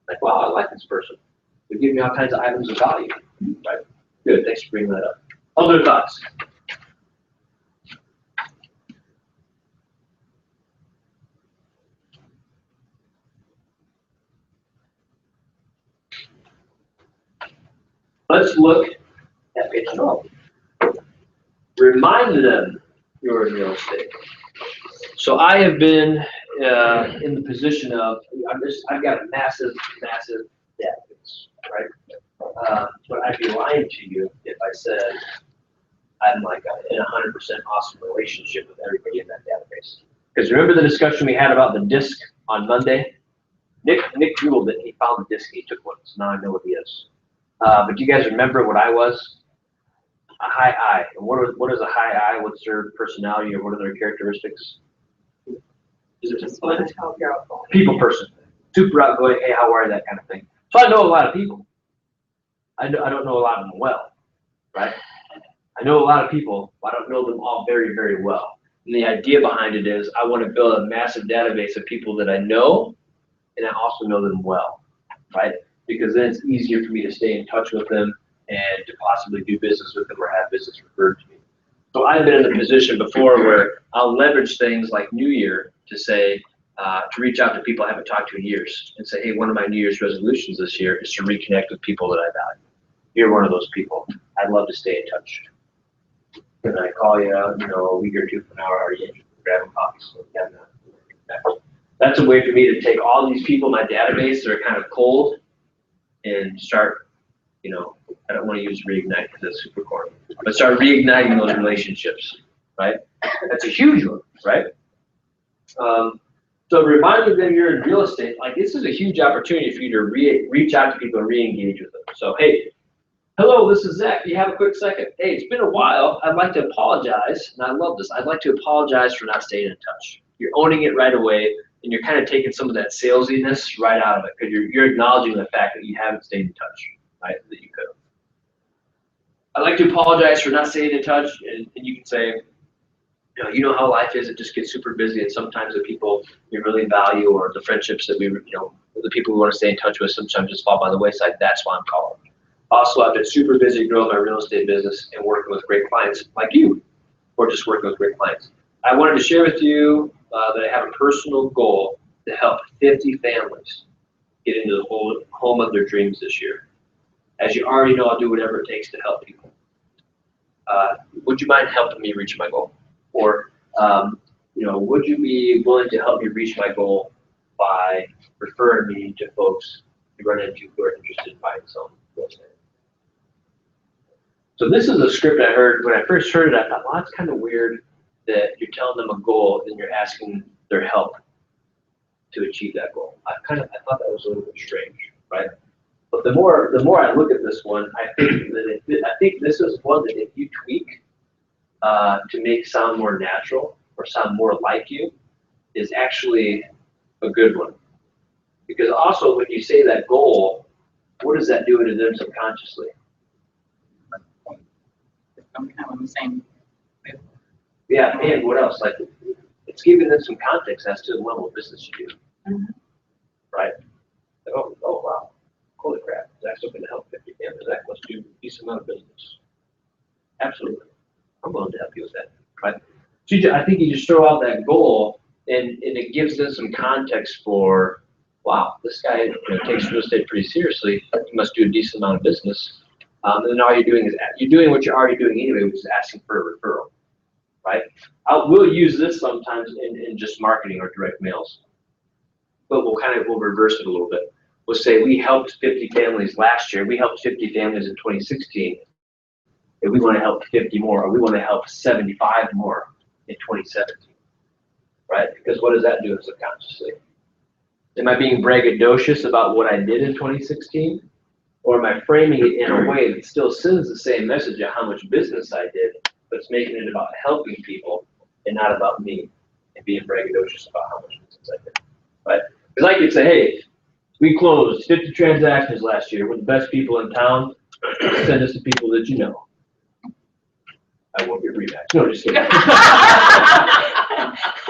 Like, wow, I like this person. They give me all kinds of items of value, right? Good, thanks for bringing that up. Other thoughts? Let's look at page 12. Remind them you're in real estate. So I have been in the position of, I've got a massive database, right? But I'd be lying to you if I said I'm like in 100% awesome relationship with everybody in that database. Because remember the discussion we had about the disc on Monday? Nick Googled it, he found the disc, he took one, so now I know what he is. But do you guys remember what I was? A high I. And what is a high I? What's their personality or what are their characteristics? Is it Just want to help you out. people person? Super outgoing, hey, how are you, that kind of thing. So I know a lot of people. I don't know a lot of them well, right? I know a lot of people, but I don't know them all very, very well. And the idea behind it is I want to build a massive database of people that I know and I also know them well, right? Because then it's easier for me to stay in touch with them and to possibly do business with them or have business referred to me. So I've been in the position before where I'll leverage things like New Year to say, to reach out to people I haven't talked to in years and say, hey, one of my New Year's resolutions this year is to reconnect with people that I value. You're one of those people. I'd love to stay in touch. And I call you, a week or two from now, are you interested in grabbing coffee? So that's a way for me to take all these people in my database that are kind of cold and start, I don't want to use reignite because it's super corny, but start reigniting those relationships, right? That's a huge one, right? So remind them you're in real estate, like this is a huge opportunity for you to reach out to people and re-engage with them. So, hey, hello, this is Zach. Do you have a quick second? Hey, it's been a while. I'd like to apologize, and I love this. I'd like to apologize for not staying in touch. You're owning it right away, and you're kind of taking some of that salesiness right out of it because you're acknowledging the fact that you haven't stayed in touch, right, that you could have. I'd like to apologize for not staying in touch, and you can say, you know how life is, it just gets super busy, and sometimes the people we really value or the friendships that the people we want to stay in touch with sometimes just fall by the wayside. That's why I'm calling. Also, I've been super busy growing my real estate business and working with great clients like you, or just working with great clients. I wanted to share with you that I have a personal goal to help 50 families get into the home of their dreams this year. As you already know, I'll do whatever it takes to help people. Would you mind helping me reach my goal? Or, would you be willing to help me reach my goal by referring me to folks you run into who are interested in buying some real estate? So this is a script I heard, when I first heard it, I thought, well, that's kind of weird that you're telling them a goal and you're asking their help to achieve that goal. I thought that was a little bit strange, right? But the more I look at this one, I think this is one that if you tweak to make sound more natural or sound more like you, is actually a good one. Because also when you say that goal, what does that do to them subconsciously? I'm kind of on the same. Yeah, and what else? Like, it's giving them some context as to the level of business you do, right? Like, oh wow, holy crap, Zach's looking to help 50 families. Zach must do a decent amount of business. Absolutely, I'm willing to help you with that, right? So I think you just throw out that goal, and it gives them some context for, wow, this guy takes real estate pretty seriously. He must do a decent amount of business. And then all you're doing is you're doing what you're already doing anyway, which is asking for a referral, right? We'll use this sometimes in just marketing or direct mails, but we'll reverse it a little bit. We'll say we helped 50 families last year. We helped 50 families in 2016. If we want to help 50 more, or we want to help 75 more in 2017, right? Because what does that do subconsciously? Am I being braggadocious about what I did in 2016? Or am I framing it in a way that still sends the same message of how much business I did, but it's making it about helping people and not about me and being braggadocious about how much business I did, right? Because I could say, hey, we closed 50 transactions last year. We're the best people in town. Send us to people that you know. I won't get rematched. No, just kidding.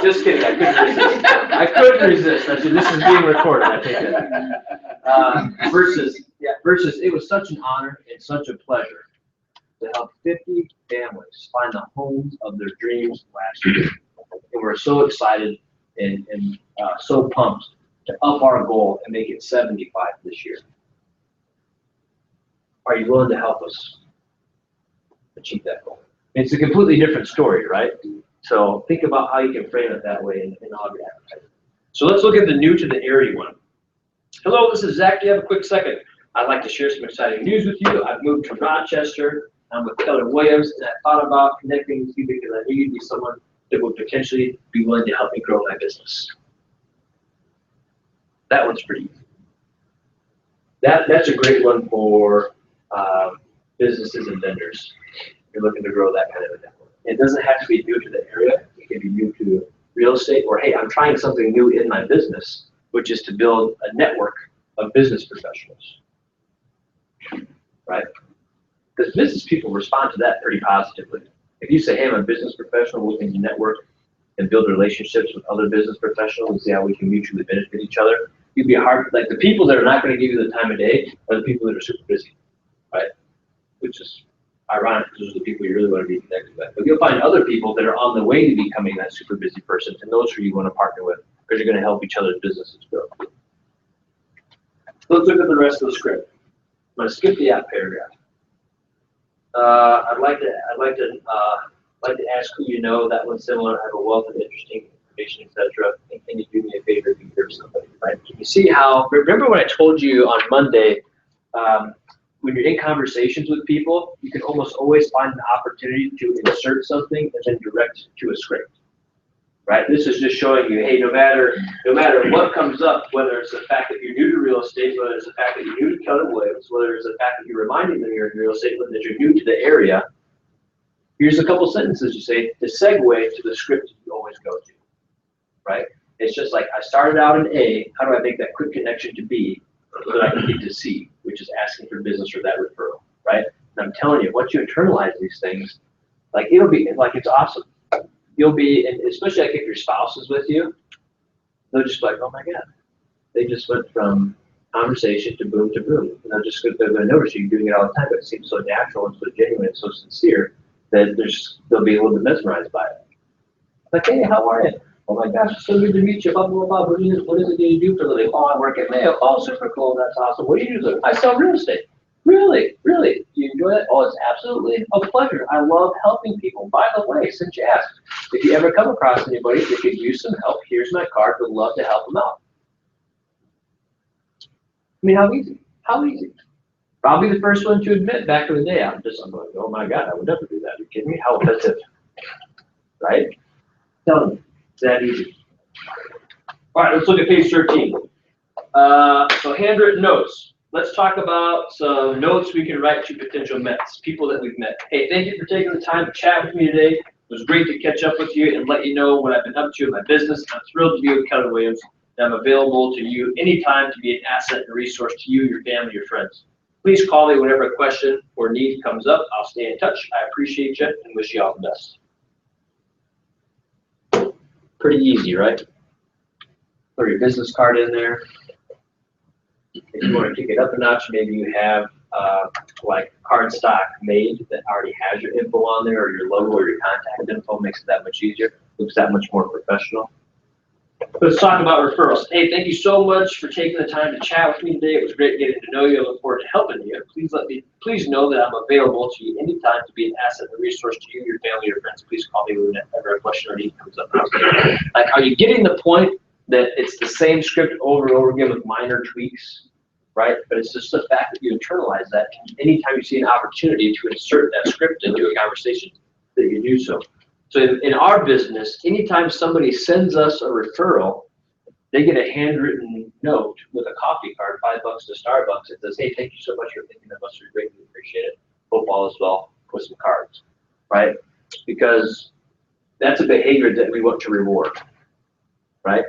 Just kidding. I couldn't resist. I said, this is being recorded. I take that. Versus, it was such an honor and such a pleasure to help 50 families find the homes of their dreams last year. And we're so excited and so pumped to up our goal and make it 75 this year. Are you willing to help us achieve that goal? It's a completely different story, right? So think about how you can frame it that way in all your advertising. So let's look at the new to the area one. Hello, this is Zach. Do you have a quick second? I'd like to share some exciting news with you. I've moved to Rochester. I'm with Keller Williams, and I thought about connecting with you because I knew you'd be someone that would potentially be willing to help me grow my business. That one's pretty easy. That's a great one for businesses and vendors. You're looking to grow that kind of a network. It doesn't have to be new to the area. It can be new to real estate, or hey, I'm trying something new in my business, which is to build a network of business professionals, right? Because business people respond to that pretty positively. If you say, hey, I'm a business professional looking to network and build relationships with other business professionals and see how we can mutually benefit each other, you'd be like the people that are not going to give you the time of day are the people that are super busy, right? Which is ironic because those are the people you really want to be connected with. But you'll find other people that are on the way to becoming that super busy person, and those are you want to partner with because you're going to help each other's businesses grow. Let's look at the rest of the script. I'm going to skip the app paragraph. I'd like to ask who you know. That one's similar. I have a wealth of interesting information, etc. And can you do me a favor if you hear somebody, right? You see how? Remember when I told you on Monday? When you're in conversations with people, you can almost always find an opportunity to insert something and then direct to a script, right? This is just showing you, hey, no matter what comes up, whether it's the fact that you're new to real estate, whether it's the fact that you're new to Keller Williams, whether it's the fact that you're reminding them you're in real estate, whether that you're new to the area, here's a couple sentences you say to segue to the script you always go to, right? It's just like, I started out in A, how do I make that quick connection to B so that I can get to C, which is asking for business or that referral, right? And I'm telling you, once you internalize these things, like it'll be, like it's awesome. You'll be, and especially like if your spouse is with you, they'll just be like, oh my God, they just went from conversation to boom to boom. And they're going to notice you doing it all the time, but it seems so natural and so genuine and so sincere that they'll be a little bit mesmerized by it. Like, hey, how are you? Oh my gosh, it's so good to meet you, blah, blah, blah. What is it you do for a living? Oh, I work at Mayo. Oh, super cool, that's awesome. What do you do? I sell real estate. Really? Really? Do you enjoy that? Oh, it's absolutely a pleasure. I love helping people. By the way, since you asked, if you ever come across anybody that could use some help, here's my card. Would love to help them out. I mean, how easy? How easy? Probably the first one to admit back in the day. I'm going, oh my God, I would never do that. Are you kidding me? How offensive, right? Tell them, it's that easy. All right, let's look at page 13. So handwritten notes. Let's talk about some notes we can write to potential Mets, people that we've met. Hey, thank you for taking the time to chat with me today. It was great to catch up with you and let you know what I've been up to in my business. I'm thrilled to be with Keller Williams, and I'm available to you anytime to be an asset and resource to you, your family, your friends. Please call me whenever a question or need comes up. I'll stay in touch. I appreciate you and wish you all the best. Pretty easy, right? Throw your business card in there. If you want to kick it up a notch, maybe you have like card stock made that already has your info on there, or your logo or your contact info. Makes it that much easier. Looks that much more professional. Let's talk about referrals. Hey, thank you so much for taking the time to chat with me today. It was great getting to know you. I look forward to helping you. Please know that I'm available to you anytime to be an asset and resource to you, your family, your friends. Please call me whenever a question or need comes up. Like, are you getting the point that it's the same script over and over again with minor tweaks, right? But it's just the fact that you internalize that, and anytime you see an opportunity to insert that script into a conversation, that you do so. So in our business, anytime somebody sends us a referral, they get a handwritten note with a coffee card, $5 to Starbucks. It says, hey, thank you so much for thinking of us. We greatly appreciate it. Hope all is well. With some cards, right? Because that's a behavior that we want to reward, right?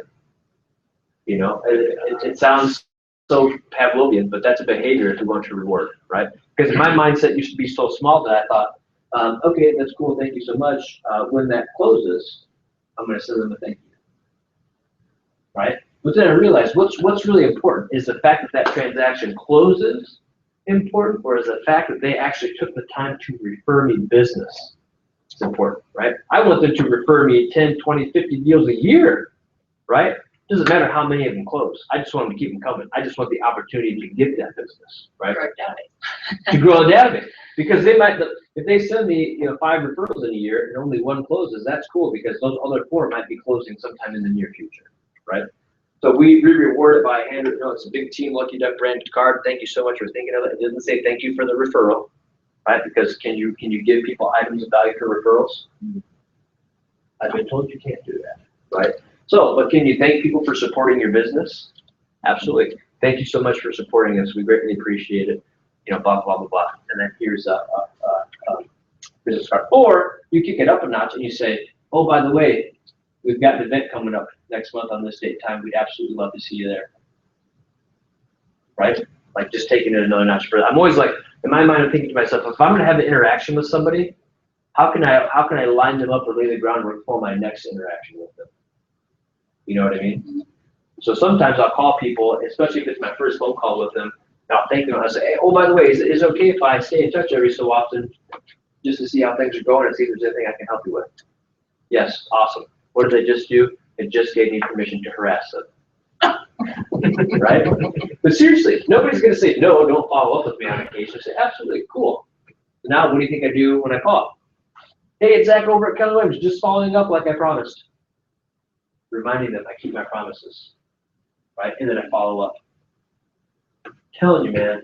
You know, it sounds so Pavlovian, but that's a behavior that we want to reward, right? Because my mindset used to be so small that I thought, okay, that's cool, thank you so much. When that closes, I'm going to send them a thank you, right? But then I realized what's really important is the fact that that transaction closes important, or is the fact that they actually took the time to refer me business. It's important, right? I want them to refer me 10, 20, 50 deals a year, right? Doesn't matter how many of them close. I just want them to keep them coming. I just want the opportunity to get that business, right? To grow a database. Because they might, if they send me 5 referrals in a year and only 1 closes, that's cool because those other 4 might be closing sometime in the near future, right? So we reward it by a handwritten note. It's a big Team Lucky Duck branded card. Thank you so much for thinking of it. It doesn't say thank you for the referral, right? Because can you give people items of value for referrals? I've been told you can't do that, right? So, but can you thank people for supporting your business? Absolutely. Thank you so much for supporting us. We greatly appreciate it. Blah, blah, blah, blah. And then here's a business card. Or you kick it up a notch and you say, oh, by the way, we've got an event coming up next month on this date and time. We'd absolutely love to see you there. Right? Like just taking it another notch further. I'm always like, in my mind, I'm thinking to myself, if I'm going to have an interaction with somebody, how can I line them up or lay the groundwork for my next interaction with them? You know what I mean? So sometimes I'll call people, especially if it's my first phone call with them, and I'll thank them. I'll say, hey, oh, by the way, is it okay if I stay in touch every so often just to see how things are going and see if there's anything I can help you with? Yes, awesome. What did they just do? It just gave me permission to harass them. Right? But seriously, nobody's going to say, no, don't follow up with me on occasion. Say, absolutely, cool. Now, what do you think I do when I call? Hey, it's Zach over at Keller Williams, just following up like I promised. Reminding them I keep my promises, right? And then I follow up. I'm telling you, man,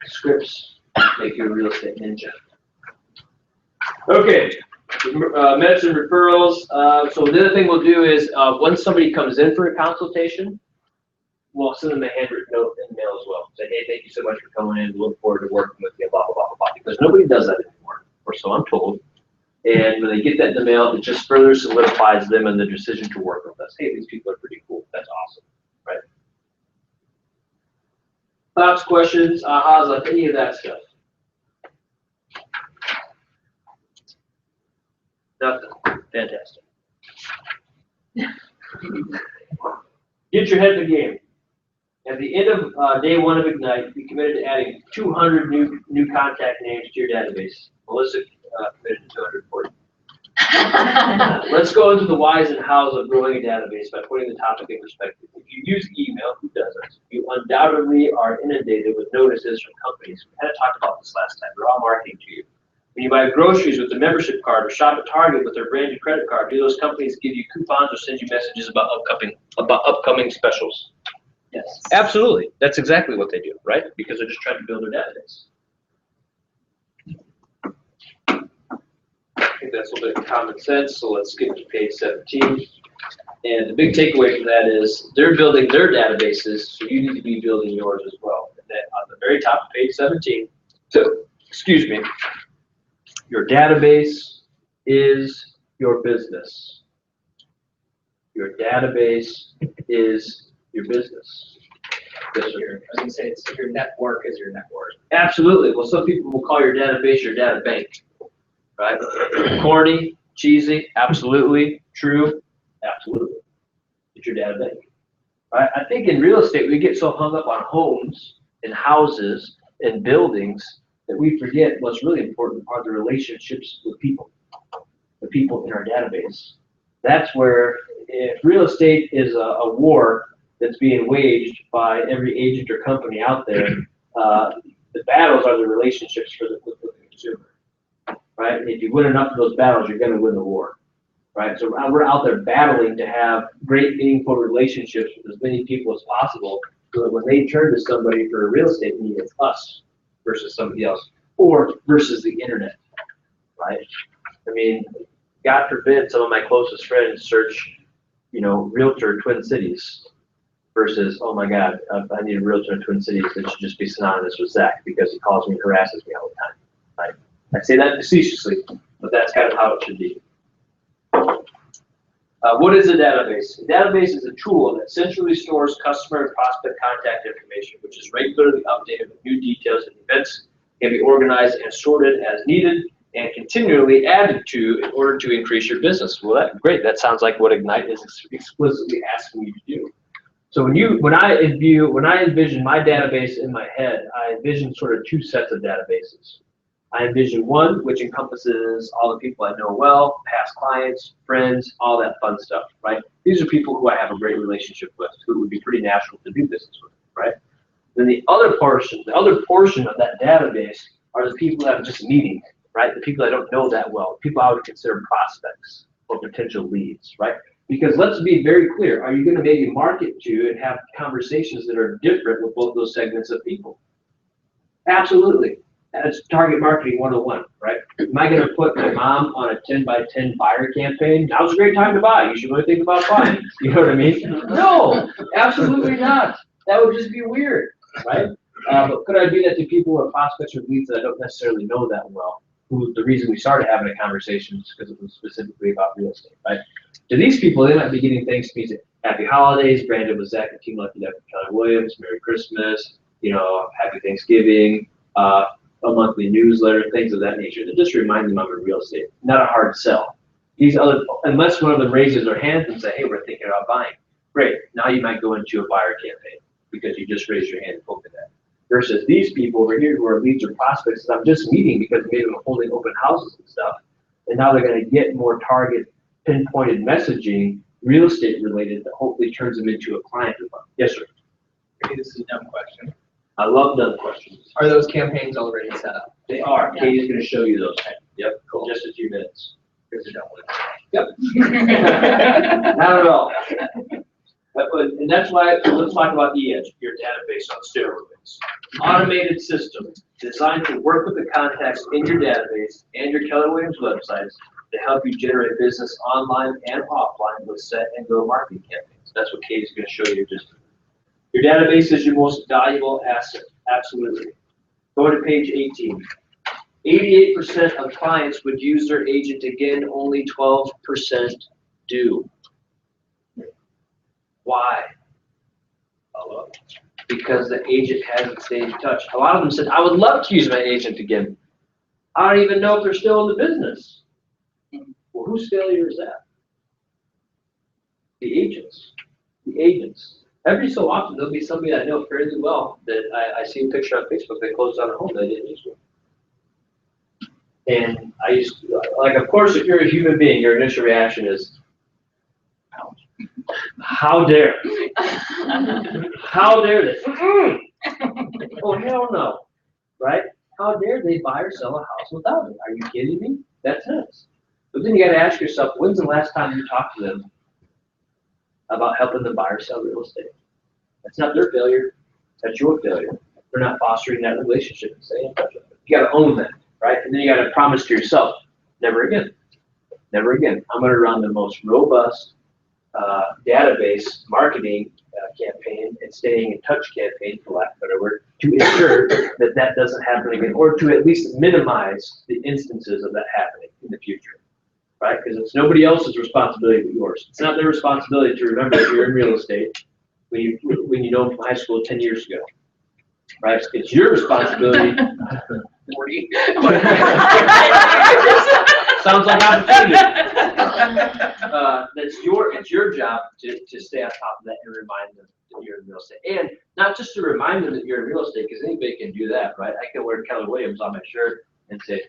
scripts make you a real estate ninja. Okay, medicine referrals. So the other thing we'll do is once somebody comes in for a consultation, we'll send them a handwritten note in the mail as well. Say, hey, thank you so much for coming in. Look forward to working with you, blah, blah, blah, blah, because nobody does that anymore, or so I'm told. And when they get that in the mail, it just further solidifies them in the decision to work with us. Hey, these people are pretty cool. That's awesome, right? Thoughts, questions, ahas, like any of that stuff? Nothing. Fantastic. Get your head in the game. At the end of day 1 of Ignite, we committed to adding 200 new contact names to your database. Melissa committed to 240. Let's go into the whys and hows of growing a database by putting the topic in perspective. If you use email, who doesn't? You undoubtedly are inundated with notices from companies. We kind of talked about this last time. They're all marketing to you. When you buy groceries with the membership card or shop at Target with their branded credit card, do those companies give you coupons or send you messages about upcoming specials? Yes. Absolutely. That's exactly what they do, right? Because they're just trying to build their database. I think that's a little bit of common sense, so let's skip to page 17. And the big takeaway from that is they're building their databases, so you need to be building yours as well. And then on the very top of page 17, so, excuse me, your database is your business. Your database is your business. Yes, sir. I was going to say, it's your network is your network. Absolutely. Well, some people will call your database your data bank. Right? Corny, cheesy, absolutely. True, absolutely. It's your data bank. Right? I think in real estate, we get so hung up on homes and houses and buildings that we forget what's really important are the relationships with people, the people in our database. That's where, if real estate is a war that's being waged by every agent or company out there, the battles are the relationships with the consumer. Right? If you win enough of those battles, you're going to win the war. Right? So we're out there battling to have great, meaningful relationships with as many people as possible, so that when they turn to somebody for a real estate need, it's us versus somebody else, or versus the internet. Right? I mean, God forbid some of my closest friends search realtor Twin Cities versus, oh my God, I need a realtor in Twin Cities that should just be synonymous with Zach because he calls me and harasses me all the time. Right? I say that facetiously, but that's kind of how it should be. What is a database? A database is a tool that centrally stores customer and prospect contact information, which is regularly updated with new details and events, can be organized and sorted as needed, and continually added to in order to increase your business. Well, great. That sounds like what Ignite is explicitly asking you to do. So when I envision my database in my head, I envision sort of two sets of databases. I envision one which encompasses all the people I know well, past clients, friends, all that fun stuff, right? These are people who I have a great relationship with, who it would be pretty natural to do business with, right? Then the other portion of that database are the people that I'm just meeting, right? The people I don't know that well, people I would consider prospects or potential leads, right? Because let's be very clear, are you going to maybe market to and have conversations that are different with both those segments of people? Absolutely. That's target marketing 101, right? Am I going to put my mom on a 10 by 10 buyer campaign? Now's a great time to buy. You should really think about buying. You know what I mean? No, absolutely not. That would just be weird, right? But could I do that to people or prospects or leads that I don't necessarily know that well? Who the reason we started having a conversation is because it was specifically about real estate, right? To these people, they might be getting things to me, say, Happy Holidays, branded with Zach and Team Lucky Duck and Keller Williams, Merry Christmas, Happy Thanksgiving, a monthly newsletter, things of that nature that just remind them I'm in real estate. Not a hard sell. Unless one of them raises their hand and say, hey, we're thinking about buying. Great, now you might go into a buyer campaign because you just raised your hand and opened that. Versus these people over here who are leads or prospects that I'm just meeting because maybe I'm holding open houses and stuff, and now they're going to get more target, pinpointed messaging, real estate related, that hopefully turns them into a client. Yes, sir. Okay, this is a dumb question. I love dumb questions. Are those campaigns already set up? They are. Katie's going to show you those. Yep, cool. Just a few minutes. Here's a dumb one. Yep. Not at all. And that's why, let's talk about EDGE, your database on steroids. Automated system designed to work with the contacts in your database and your Keller Williams websites to help you generate business online and offline with set and grow marketing campaigns. That's what Katie's going to show you. Your database is your most valuable asset, absolutely. Go to page 18. 88% of clients would use their agent again, only 12% do. Why? Because the agent hasn't stayed in touch. A lot of them said, I would love to use my agent again. I don't even know if they're still in the business. Well, whose failure is that? The agents. The agents. Every so often, there'll be somebody I know fairly well that I see a picture on Facebook that closed on a home that I didn't use with. And I used to, of course, if you're a human being, your initial reaction is, ouch. How dare? How dare they? Oh, hell no. Right? How dare they buy or sell a house without it? Are you kidding me? That's nuts. But then you got to ask yourself, when's the last time you talked to them about helping them buy or sell real estate? That's not their failure. That's your failure. They're not fostering that relationship and staying in touch with it. You got to own that, right? And then you got to promise to yourself, never again. Never again. I'm going to run the most robust database marketing campaign and staying in touch campaign, for lack of a better word, to ensure that that doesn't happen again, or to at least minimize the instances of that happening in the future, right? Because it's nobody else's responsibility but yours. It's not their responsibility to remember that you're in real estate when you know from high school 10 years ago, right? It's your responsibility. 40. Sounds like opportunity. It's your job to stay on top of that and remind them that you're in real estate. And not just to remind them that you're in real estate, because anybody can do that, right? I can wear Keller Williams on my shirt and say,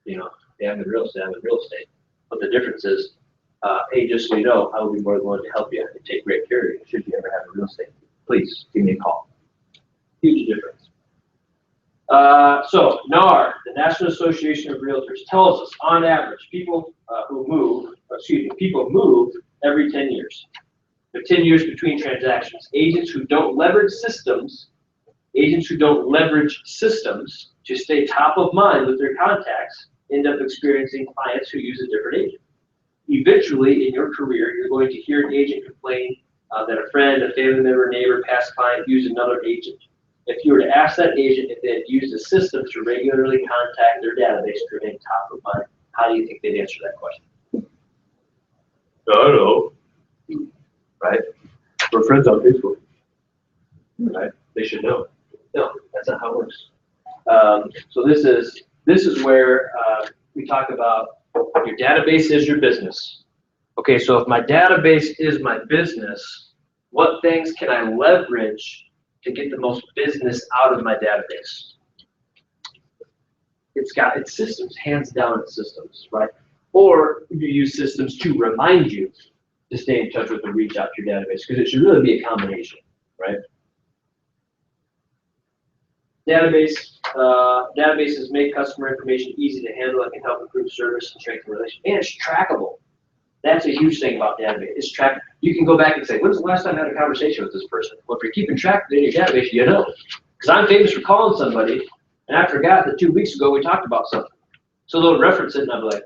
hey, I'm in real estate, I'm in real estate. But the difference is, hey, just so you know, I will be more than willing to help you and take great care of you should you ever have a real estate. Please give me a call. Huge difference. So NAR, the National Association of Realtors, tells us on average people move every 10 years. There are 10 years between transactions. Agents who don't leverage systems to stay top of mind with their contacts end up experiencing clients who use a different agent. eventually in your career, you're going to hear an agent complain that a friend, a family member, neighbor, past client used another agent. If you were to ask that agent if they had used a system to regularly contact their database to remain top of mind, how do you think they'd answer that question? I don't know. Right? We're friends on Facebook. Right? They should know. No, that's not how it works. So this is where we talk about your database is your business. Okay, so if my database is my business, what things can I leverage to get the most business out of my database? It's systems, hands down it's systems, right? Or you use systems to remind you to stay in touch with and reach out to your database, because it should really be a combination, right? Databases make customer information easy to handle and can help improve service and strengthen relations. And it's trackable. That's a huge thing about database. It's trackable. You can go back and say, when's the last time I had a conversation with this person? Well, if you're keeping track of it in your database, you know. Because I'm famous for calling somebody, and I forgot that 2 weeks ago we talked about something. So they'll reference it, and I'll be like,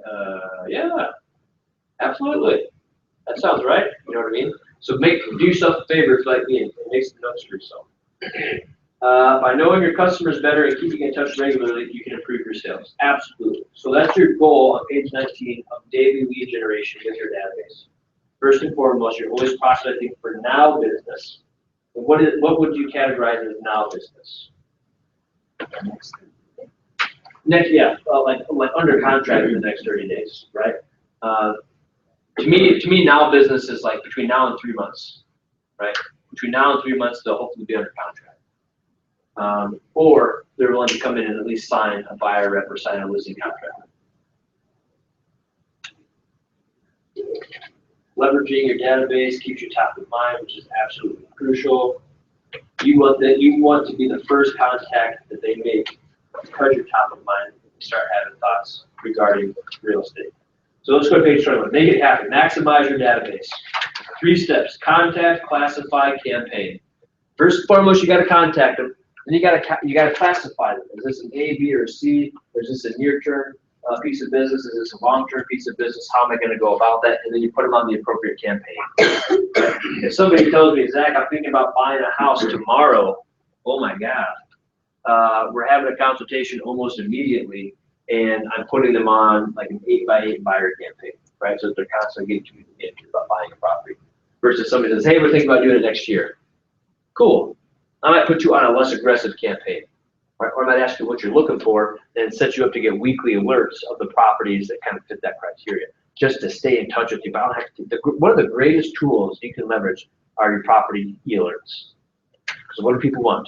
yeah, absolutely. That sounds right. You know what I mean? So do yourself a favor, if like me, and make some notes for yourself. By knowing your customers better and keeping in touch regularly, you can improve your sales. Absolutely. So that's your goal on page 19 of daily lead generation with your database. First and foremost, you're always prospecting for now business. And what would you categorize as now business? Like under contract in the next 30 days, right? To me, now business is like between now and 3 months, right? Between now and 3 months, they'll hopefully be under contract. Or they're willing to come in and at least sign a buyer rep or sign a listing contract. Leveraging your database keeps you top of mind, which is absolutely crucial. You want to be the first contact that they make because you're top of mind and start having thoughts regarding real estate. So let's go to page 21. Make it happen. Maximize your database. 3 steps: contact, classify, campaign. First and foremost, you got to contact them. Then you got to classify them. Is this an A, B, or C? Is this a near-term piece of business? Is this a long-term piece of business? How am I going to go about that? And then you put them on the appropriate campaign. If somebody tells me, Zach, I'm thinking about buying a house tomorrow, oh my God, we're having a consultation almost immediately, and I'm putting them on like an 8x8 buyer campaign, right? So they're constantly getting communicated about buying a property. Versus somebody says, hey, we're thinking about doing it next year. Cool. I might put you on a less aggressive campaign, right? Or I might ask you what you're looking for and set you up to get weekly alerts of the properties that kind of fit that criteria, just to stay in touch with you. But I don't have to, one of the greatest tools you can leverage are your property alerts. So what do people want?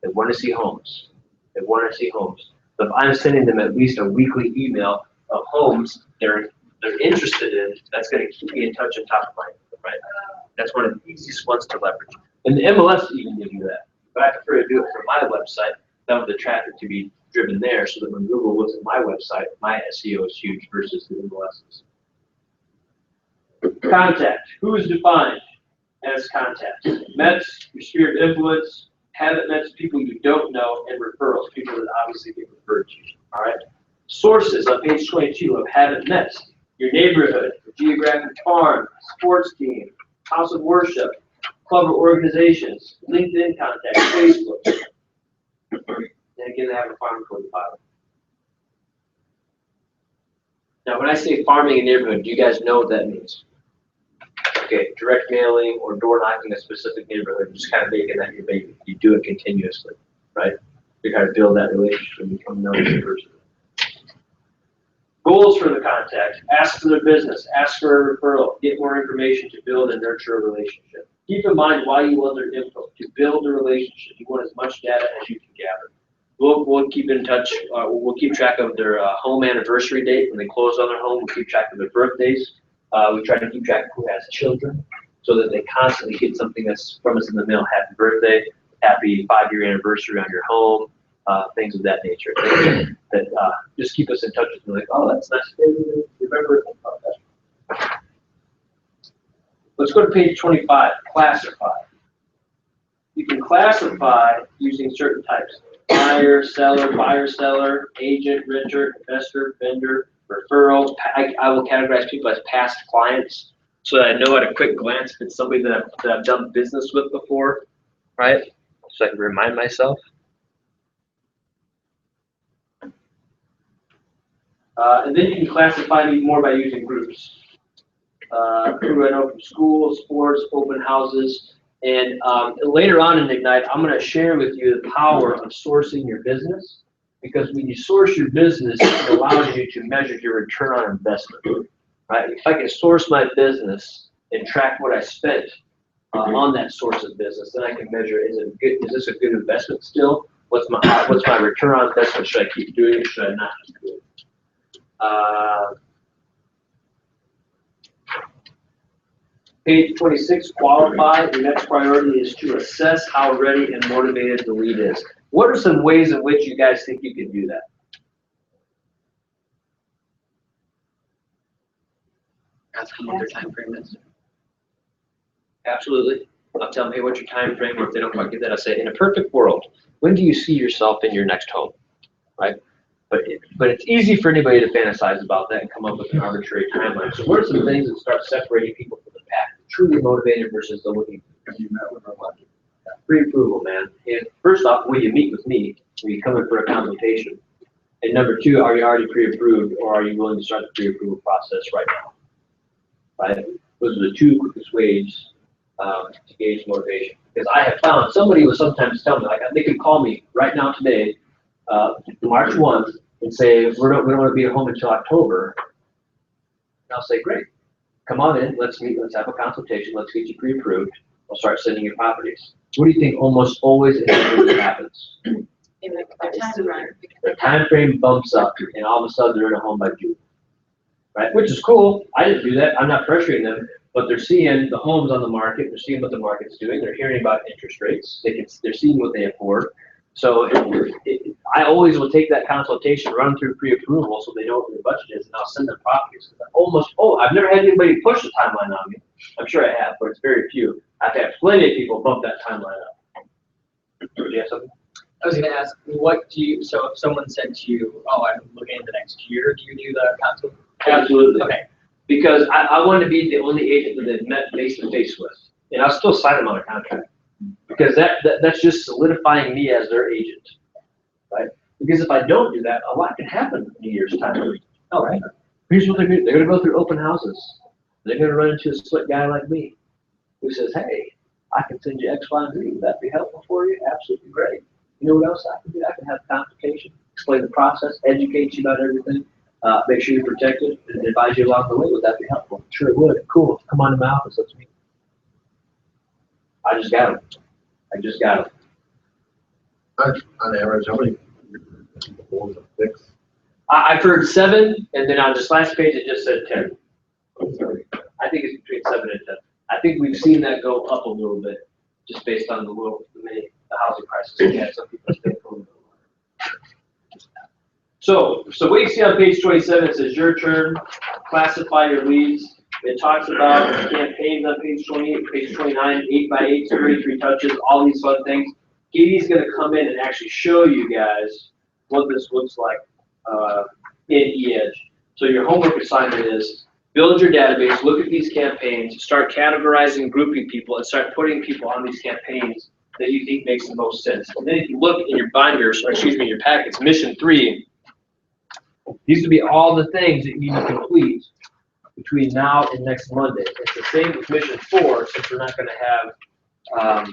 They want to see homes. They want to see homes. So if I'm sending them at least a weekly email of homes they're interested in, that's going to keep me in touch and top of mind, right? That's one of the easiest ones to leverage. And the MLS even gives you that. But I prefer to do it from my website. I want the traffic to be driven there so that when Google looks at my website, my SEO is huge versus the MLS's. Contact. Who is defined as contact? Mets, your sphere of influence, haven't met people you don't know, and referrals, people that obviously get referred to. All right. Sources on page 22 of haven't met: your neighborhood, geographic farm, sports team, house of worship, club or organizations, LinkedIn contacts, Facebook. And again, they have a farm code file. Now, when I say farming a neighborhood, do you guys know what that means? Okay, direct mailing or door knocking a specific neighborhood, just kind of making that your baby. You do it continuously, right? You kind of build that relationship and become known as a person. Goals for the contact: ask for their business, ask for a referral, get more information to build and nurture a relationship. Keep in mind why you want their info. To build a relationship, you want as much data as you can gather. We'll keep in touch. We'll keep track of their home anniversary date when they close on their home. We'll keep track of their birthdays. We try to keep track of who has children so that they constantly get something that's from us in the mail. Happy birthday, happy 5-year anniversary on your home, things of that nature. That just keep us in touch with them. Like, oh, that's nice. Remember about that. Let's go to page 25, classify. You can classify using certain types: buyer, seller, agent, renter, investor, vendor, referrals. I will categorize people as past clients so that I know at a quick glance if it's somebody that I've done business with before, right? So I can remind myself. And then you can classify these more by using groups. Who I know from schools, sports, open houses. And later on in Ignite, I'm going to share with you the power of sourcing your business, because when you source your business, it allows you to measure your return on investment, right? If I can source my business and track what I spent on that source of business, then I can measure, is this a good investment still? What's my return on investment? Should I keep doing it? Should I not keep doing it? Page 26, qualify. The next priority is to assess how ready and motivated the lead is. What are some ways in which you guys think you can do that? Ask them what their time frame is. Absolutely. I'll tell them, hey, what's your time frame? Or if they don't quite get that, I'll say, in a perfect world, when do you see yourself in your next home, right? But it's easy for anybody to fantasize about that and come up with an arbitrary timeline. So what are some things that start separating people from the pack? Truly motivated versus the looking. Have you met with our lender? Pre-approval, man. And first off, will you meet with me? Will you come in for a consultation? And number two, are you already pre-approved, or are you willing to start the pre-approval process right now? Right? Those are the two quickest ways to gauge motivation. Because I have found somebody will sometimes tell me, like they could call me right now today, March 1, and say, we don't want to be at home until October. And I'll say, great, come on in, let's meet, let's have a consultation, let's get you pre-approved, we'll start sending you properties. What do you think almost always happens? The time frame bumps up, and all of a sudden they're in a home by June, right? Which is cool. I didn't do that. I'm not pressuring them, but they're seeing the homes on the market. They're seeing what the market's doing. They're hearing about interest rates. They're seeing what they afford. So I always will take that consultation, run through pre-approval so they know what their budget is, and I'll send them properties. I've never had anybody push the timeline on me. I'm sure I have, but it's very few. I've had plenty of people bump that timeline up. Do you have something? I was gonna ask, so if someone said to you, oh, I'm looking at the next year, do you do the consult? Absolutely. Okay. Because I want to be the only agent that they've met face-to-face with. And I'll still sign them on a contract. Because that's just solidifying me as their agent, right? Because if I don't do that, a lot can happen in a year's time. All right. Here's what they're going to do. They're going to go through open houses. They're going to run into a split guy like me who says, hey, I can send you X, Y, and Z. Would that be helpful for you? Absolutely great. You know what else I can do? I can have a consultation, explain the process, educate you about everything, make sure you're protected, and advise you along the way. Would that be helpful? Sure it would. Cool. Come on to my office. Let's meet. I just got them. On average, how many homes are fixed? I've heard 7, and then on this last page, it just said 10. I think it's between 7 and 10. I think we've seen that go up a little bit, just based on the housing crisis we had. Some people stay home. So what you see on page 27, it says your turn, classify your leads. It talks about the campaigns on page 28, page 29, 8x8, 33 touches, all these fun things. Katie's going to come in and actually show you guys what this looks like in eEdge. So your homework assignment is build your database, look at these campaigns, start categorizing, grouping people, and start putting people on these campaigns that you think makes the most sense. And then if you look in your binders, or excuse me, your packets, mission 3, these would be all the things that you need to complete between now and next Monday. It's the same with mission 4, since we're not going to have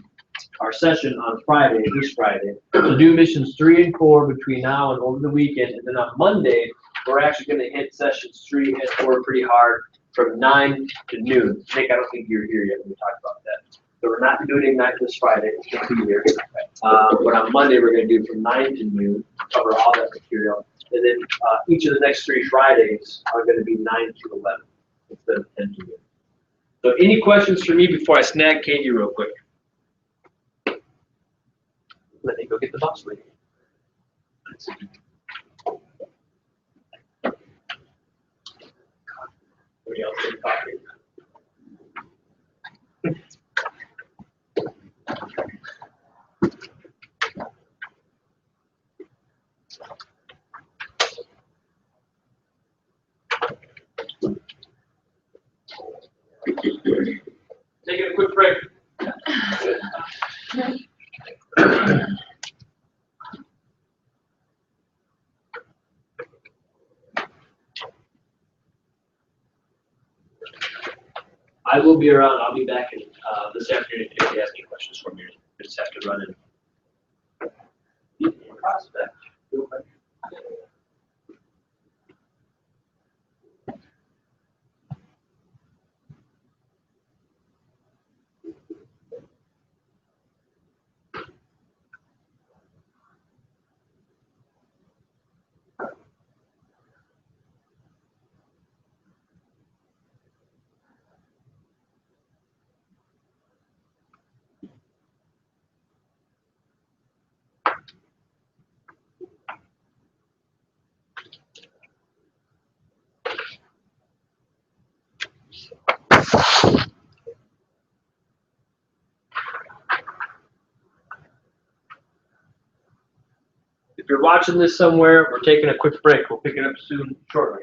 our session on Friday, this Friday. So do missions 3 and 4 between now and over the weekend, and then on Monday, we're actually going to hit sessions 3 and 4 pretty hard from 9 to noon. Nick, I don't think you're here yet when we talk about that. So we're not doing Ignite this Friday, it's going to be here. But on Monday, we're going to do from 9 to noon, cover all that material. And then each of the next 3 Fridays are going to be 9 to 11 instead of 10 to noon. So any questions for me before I snag Katie real quick? Let me go get the box lady. Everybody else take coffee. I will be around. I'll be back in, this afternoon if you have any questions for me. I just have to run in. Prospect. If you're watching this somewhere, we're taking a quick break. We'll pick it up soon, shortly.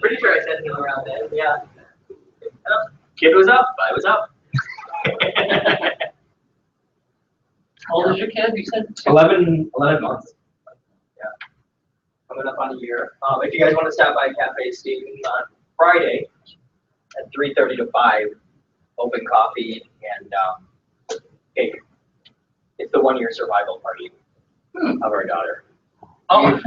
Pretty sure I said him around then, yeah. Kid was up, I was up. How old is your kid? You said 11 months. Yeah. Coming up on a year. If you guys want to stop by Cafe Stevens on Friday at 3:30 to 5, open coffee and cake. It's the 1-year survival party of our daughter. Oh.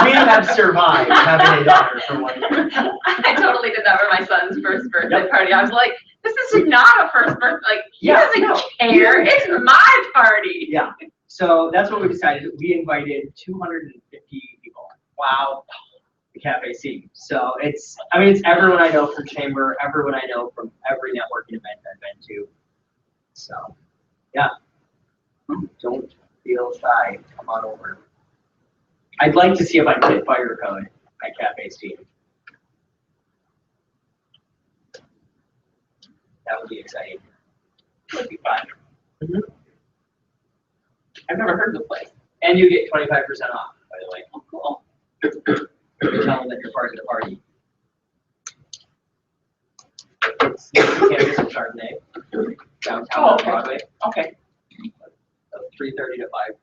We have survived having a daughter for 1 year. I totally did that for my son's first birthday party. I was like, this is not a first birthday, like, he doesn't care, it's my party. Yeah, so that's what we decided. We invited 250 people. Wow. The Cafe C. So it's everyone I know from Chamber, everyone I know from every networking event I've been to. So, yeah. Don't feel shy. Come on over. I'd like to see if I can hit fire code at Cafe Steve. That would be exciting. Would be fun. Mm-hmm. I've never heard of the place. And you get 25% off, by the way. Oh, cool. You tell them that you're part of the party. It's Cannabis and Chardonnay, downtown Oh, okay. Broadway, Okay. 3:30 to 5.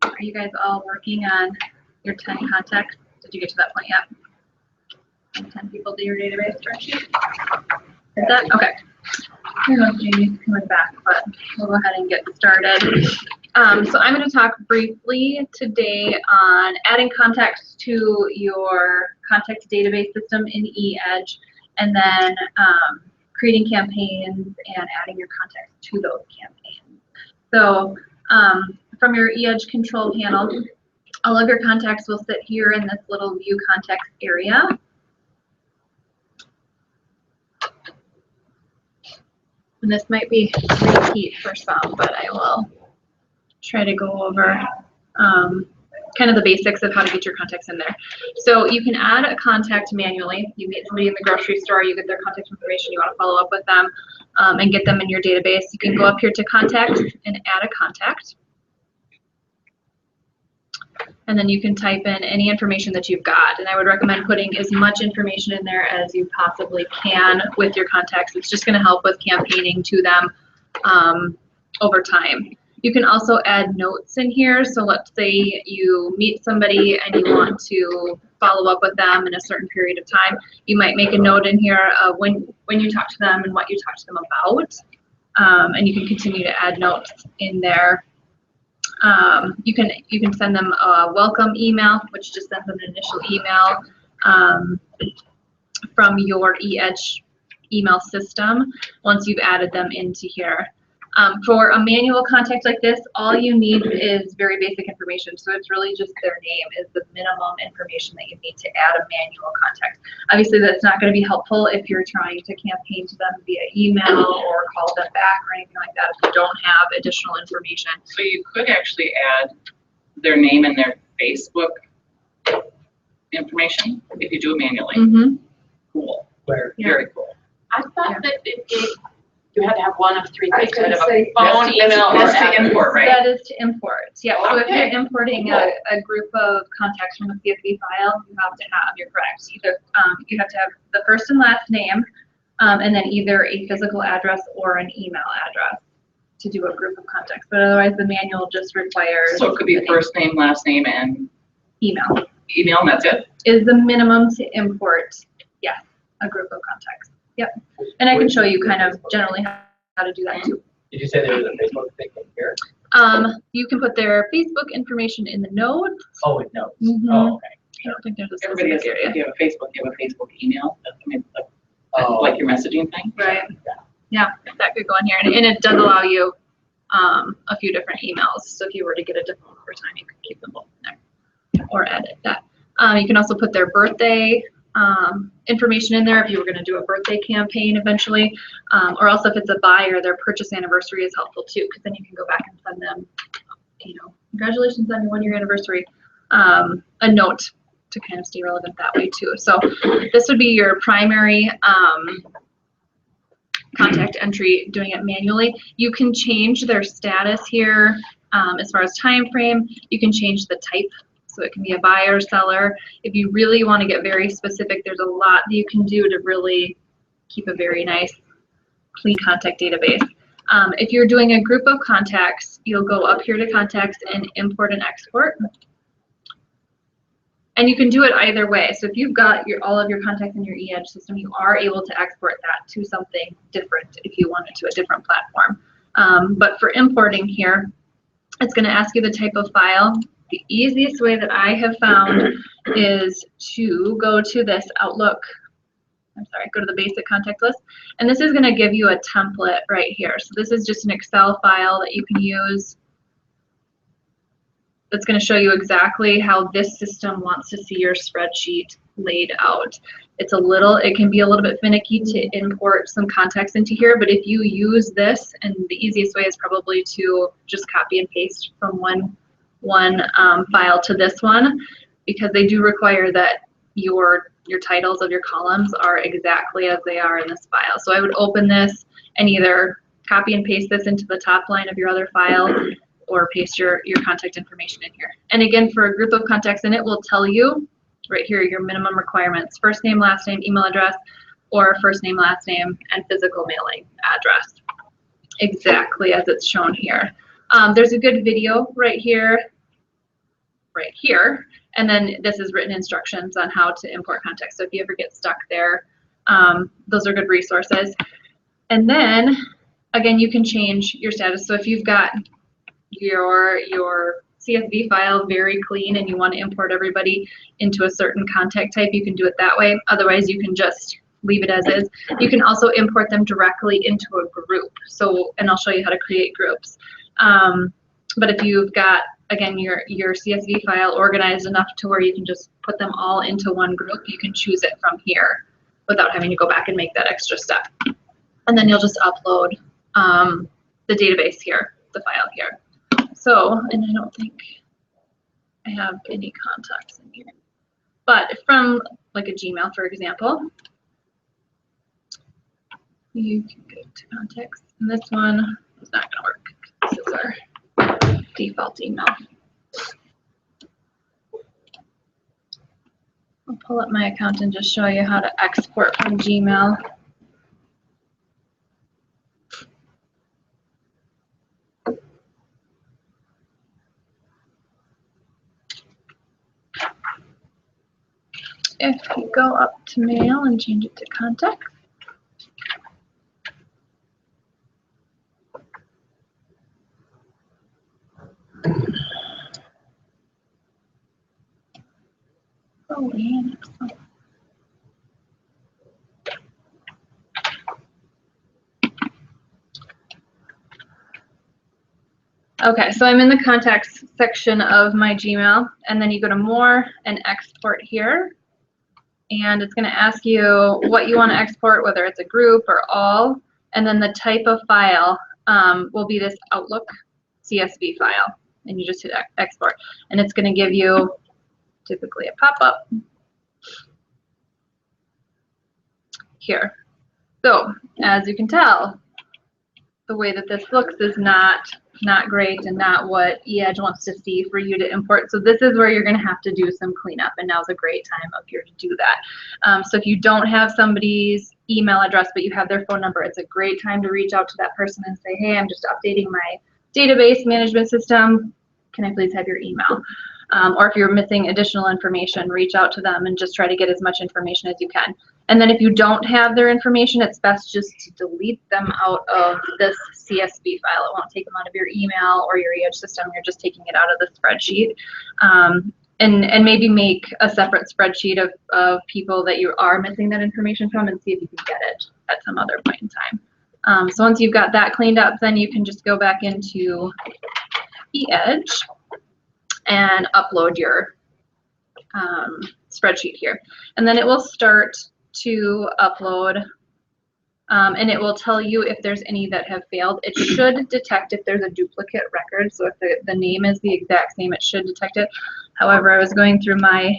Are you guys all working on your 10 contacts? Did you get to that point yet? 10 people to your database spreadsheet? Is that, okay. I don't know if Jamie's coming back, but we'll go ahead and get started. So I'm going to talk briefly today on adding contacts to your contact database system in eEdge, and then creating campaigns and adding your contacts to those campaigns. So from your eEdge control panel, all of your contacts will sit here in this little view contacts area. And this might be repeat for some, but I will try to go over kind of the basics of how to get your contacts in there. So you can add a contact manually. You meet somebody in the grocery store, you get their contact information, you want to follow up with them and get them in your database. You can go up here to contacts and add a contact. And then you can type in any information that you've got. And I would recommend putting as much information in there as you possibly can with your contacts. It's just going to help with campaigning to them over time. You can also add notes in here. So let's say you meet somebody and you want to follow up with them in a certain period of time. You might make a note in here of when you talk to them and what you talk to them about. And you can continue to add notes in there. You can send them a welcome email, which just sends them an initial email from your eEdge email system once you've added them into here. For a manual contact like this, all you need is very basic information. So it's really just their name is the minimum information that you need to add a manual contact. Obviously, that's not going to be helpful if you're trying to campaign to them via email or call them back or anything like that if you don't have additional information. So you could actually add their name and their Facebook information if you do it manually. Mm-hmm. Cool. Where, Very cool. I thought that you had to have one of three I things, was gonna kind of a say, phone, That's email, or to address. import, right? That is to import. Yeah, so if Okay. you're importing a group of contacts from a CSV file, you have to have, you're correct, either you have to have the first and last name, and then either a physical address or an email address to do a group of contacts. But otherwise, the manual just requires So it could be the name. first name, last name, and Email email, and that's it? is the minimum to import. Yes, a group of contacts. Yep, and I can show you kind of generally how to do that too. did you say there was a Facebook thing in here? You can put their Facebook information in the notes. Oh, with notes. Mhm. Oh, okay. I don't think there's a Everybody has, specific if area. you have a Facebook, you have a Facebook email. I mean, Oh. like your messaging thing. Right. Yeah, that could go in here, and it does allow you a few different emails. So if you were to get a different over time, you could keep them both in there or edit that. You can also put their birthday information in there if you were going to do a birthday campaign eventually, or also if it's a buyer, their purchase anniversary is helpful too, because then you can go back and send them, congratulations on your 1-year anniversary, a note to kind of stay relevant that way too. So this would be your primary contact entry, doing it manually. You can change their status here as far as time frame. You can change the type, so it can be a buyer, seller. If you really want to get very specific, there's a lot that you can do to really keep a very nice, clean contact database. If you're doing a group of contacts, you'll go up here to contacts and import and export. And you can do it either way. So if you've got all of your contacts in your eEdge system, you are able to export that to something different if you wanted to, a different platform. But for importing here, it's going to ask you the type of file. The easiest way that I have found is to go to this Outlook. go to the basic contact list. And this is gonna give you a template right here. So this is just an Excel file that you can use. That's gonna show you exactly how this system wants to see your spreadsheet laid out. It can be a little bit finicky to import some context into here, but if you use this, and the easiest way is probably to just copy and paste from one file to this one, because they do require that your titles of your columns are exactly as they are in this file. So I would open this and either copy and paste this into the top line of your other file or paste your contact information in here. And again, for a group of contacts, and it will tell you right here your minimum requirements: first name, last name, email address, or first name, last name, and physical mailing address, exactly as it's shown here. There's a good video right here, and then this is written instructions on how to import contacts. So if you ever get stuck there, those are good resources. And then again, you can change your status. So if you've got your CSV file very clean and you want to import everybody into a certain contact type, you can do it that way. Otherwise, you can just leave it as is. You can also import them directly into a group. So, and I'll show you how to create groups. But if you've got, again, your CSV file organized enough to where you can just put them all into one group, you can choose it from here without having to go back and make that extra step. And then you'll just upload the database here, the file here. So, and I don't think I have any contacts in here. But from like a Gmail, for example, you can go to contacts. And this one is not going to work. This is our default email. I'll pull up my account and just show you how to export from Gmail. If you go up to mail and change it to contact, oh, man. Okay, so I'm in the contacts section of my Gmail, and then you go to more and export here. And it's going to ask you what you want to export, whether it's a group or all, and then the type of file will be this Outlook CSV file, and you just hit export, and it's going to give you typically a pop-up here. So as you can tell, the way that this looks is not great and not what eEdge wants to see for you to import. So this is where you're going to have to do some cleanup, and now's a great time of year to do that. So if you don't have somebody's email address but you have their phone number, it's a great time to reach out to that person and say, hey, I'm just updating my database management system. Can I please have your email? Or if you're missing additional information, reach out to them and just try to get as much information as you can. And then if you don't have their information, it's best just to delete them out of this CSV file. It won't take them out of your email or your eEdge system. You're just taking it out of the spreadsheet. And maybe make a separate spreadsheet of people that you are missing that information from and see if you can get it at some other point in time. So once you've got that cleaned up, then you can just go back into eEdge and upload your spreadsheet here. And then it will start to upload, and it will tell you if there's any that have failed. It should detect if there's a duplicate record. So if the name is the exact same, it should detect it. However, I was going through my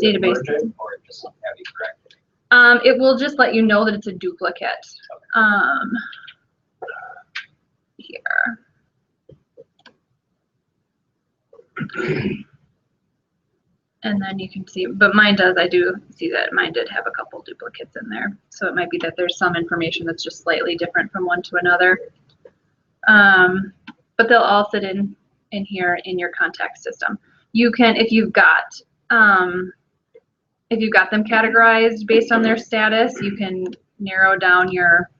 database. Or just have you corrected? It will just let you know that it's a duplicate. Here. And then you can see, but mine does, I do see that mine did have a couple duplicates in there. So it might be that there's some information that's just slightly different from one to another. But they'll all sit in here in your contact system. You can, if you've got them categorized based on their status, you can narrow down your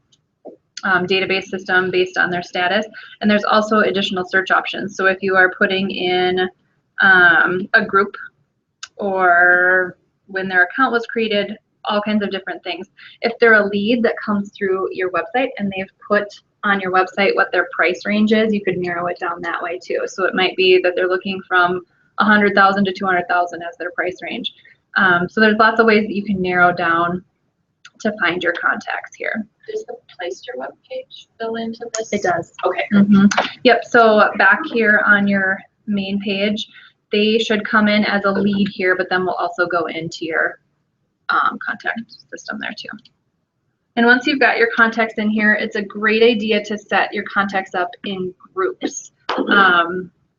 database system based on their status. And there's also additional search options. So if you are putting in a group, or when their account was created, all kinds of different things. If they're a lead that comes through your website and they've put on your website what their price range is, you could narrow it down that way too. So it might be that they're looking from 100,000 to 200,000 as their price range. So there's lots of ways that you can narrow down to find your contacts here. Does the Pleister webpage fill into this? It does. Okay. Yep, so back here on your main page, they should come in as a lead here, but then we'll also go into your contact system there too. And once you've got your contacts in here, it's a great idea to set your contacts up in groups,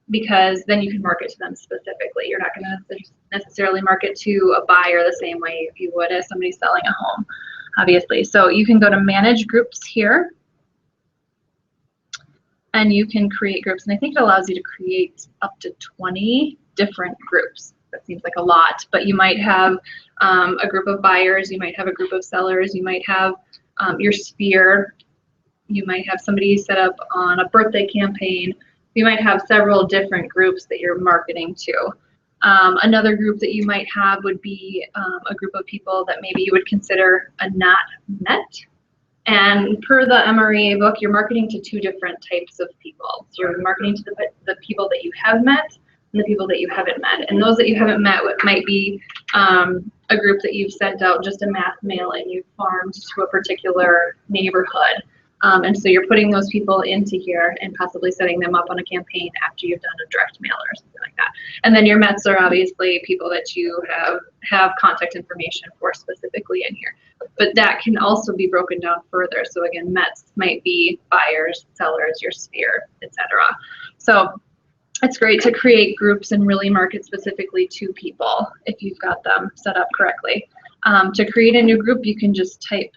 because then you can market to them specifically. You're not going to necessarily market to a buyer the same way you would as somebody selling a home, obviously. So you can go to manage groups here, and you can create groups. And I think it allows you to create up to 20 different groups. That seems like a lot, but you might have a group of buyers, you might have a group of sellers, you might have your sphere, you might have somebody set up on a birthday campaign, you might have several different groups that you're marketing to. Another group that you might have would be a group of people that maybe you would consider a not met. And per the MREA book, you're marketing to two different types of people. So you're marketing to the people that you have met and the people that you haven't met. And those that you haven't met might be a group that you've sent out just a mass mailing, you've farmed to a particular neighborhood. And so you're putting those people into here and possibly setting them up on a campaign after you've done a direct mail or something like that. And then your Mets are obviously people that you have contact information for specifically in here. But that can also be broken down further. So again, Mets might be buyers, sellers, your sphere, etc. So it's great to create groups and really market specifically to people if you've got them set up correctly. To create a new group, you can just type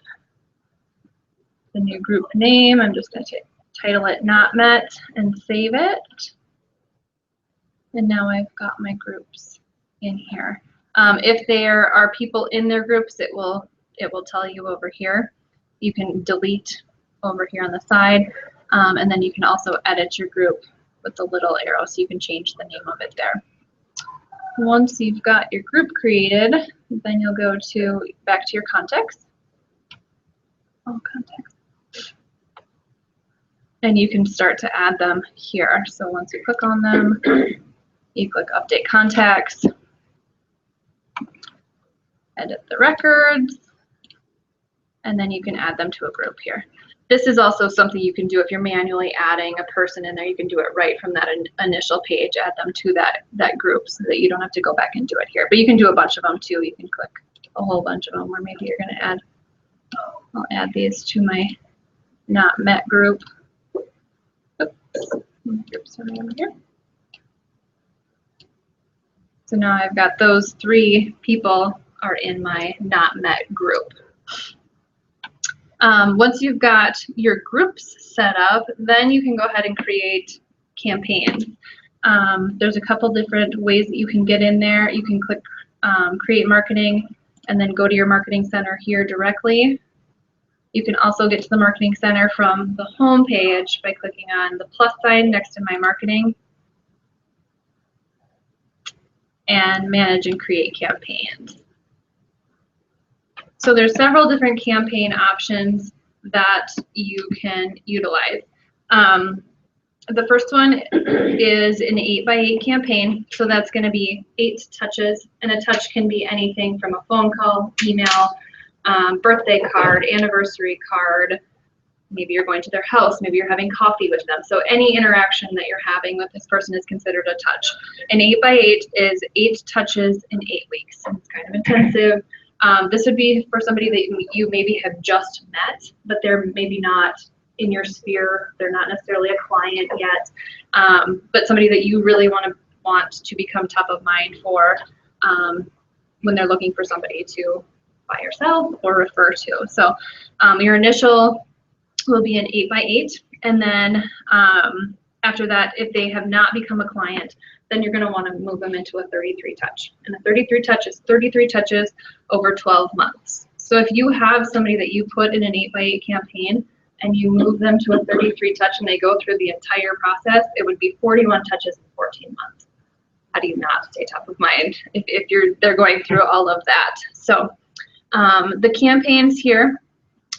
the new group name. I'm just going to title it Not Met and save it. And now I've got my groups in here. If there are people in their groups, it will tell you over here. You can delete over here on the side, and then you can also edit your group with the little arrow, so you can change the name of it there. Once you've got your group created, then you'll go back to your contacts. All contacts. And you can start to add them here. So once you click on them, you click Update Contacts, edit the records, and then you can add them to a group here. This is also something you can do if you're manually adding a person in there. You can do it right from that initial page, add them to that group so that you don't have to go back and do it here. But you can do a bunch of them too. You can click a whole bunch of them, or maybe you're going to add, I'll add these to my Not Met group. Oops, groups are over here. So now I've got those 3 people are in my Not Met group. Once you've got your groups set up, then you can go ahead and create campaigns. There's a couple different ways that you can get in there. You can click Create Marketing and then go to your Marketing Center here directly. You can also get to the Marketing Center from the home page by clicking on the plus sign next to My Marketing and Manage and Create Campaigns. So there's several different campaign options that you can utilize. The first one is an 8x8 campaign. So that's going to be 8 touches, and a touch can be anything from a phone call, email, birthday card, anniversary card. Maybe you're going to their house, maybe you're having coffee with them. So any interaction that you're having with this person is considered a touch. An 8x8 is 8 touches in 8 weeks. It's kind of intensive. This would be for somebody that you maybe have just met, but they're maybe not in your sphere. They're not necessarily a client yet, but somebody that you really want to become top of mind for when they're looking for somebody to buy or sell or refer to. So your initial will be an 8x8, and then after that, if they have not become a client, then you're going to want to move them into a 33 touch. And a 33 touch is 33 touches over 12 months. So if you have somebody that you put in an 8x8 campaign and you move them to a 33 touch and they go through the entire process, it would be 41 touches in 14 months. How do you not stay top of mind if they're going through all of that? So The campaigns here,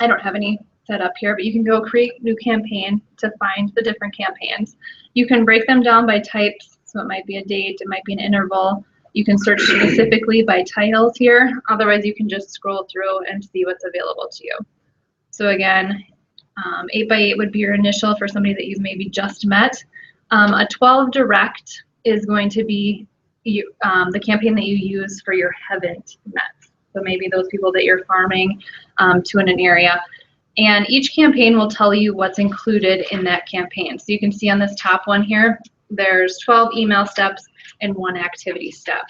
I don't have any set up here, but you can go create new campaign to find the different campaigns. You can break them down by types, so it might be a date, it might be an interval. You can search specifically by titles here. Otherwise, you can just scroll through and see what's available to you. So again, 8x8 would be your initial for somebody that you've maybe just met. A 12 direct is going to be the campaign that you use for your haven't met. So maybe those people that you're farming to in an area. And each campaign will tell you what's included in that campaign. So you can see on this top one here, there's 12 email steps and 1 activity step.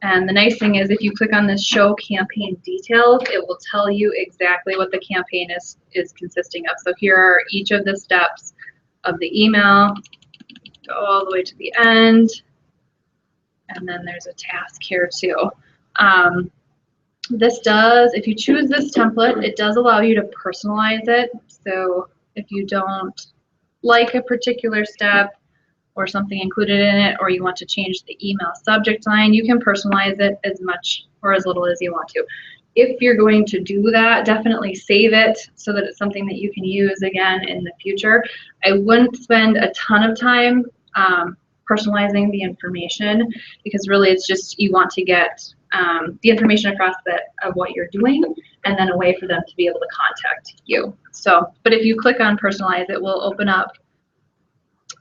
And the nice thing is if you click on this show campaign details, it will tell you exactly what the campaign is consisting of. So here are each of the steps of the email, go all the way to the end. And then there's a task here too. This does, if you choose this template, it does allow you to personalize it. So if you don't like a particular step or something included in it, or you want to change the email subject line, you can personalize it as much or as little as you want to. If you're going to do that, definitely save it so that it's something that you can use again in the future. I wouldn't spend a ton of time personalizing the information, because really it's just you want to get the information across of what you're doing, and then a way for them to be able to contact you. So, but if you click on personalize, it will open up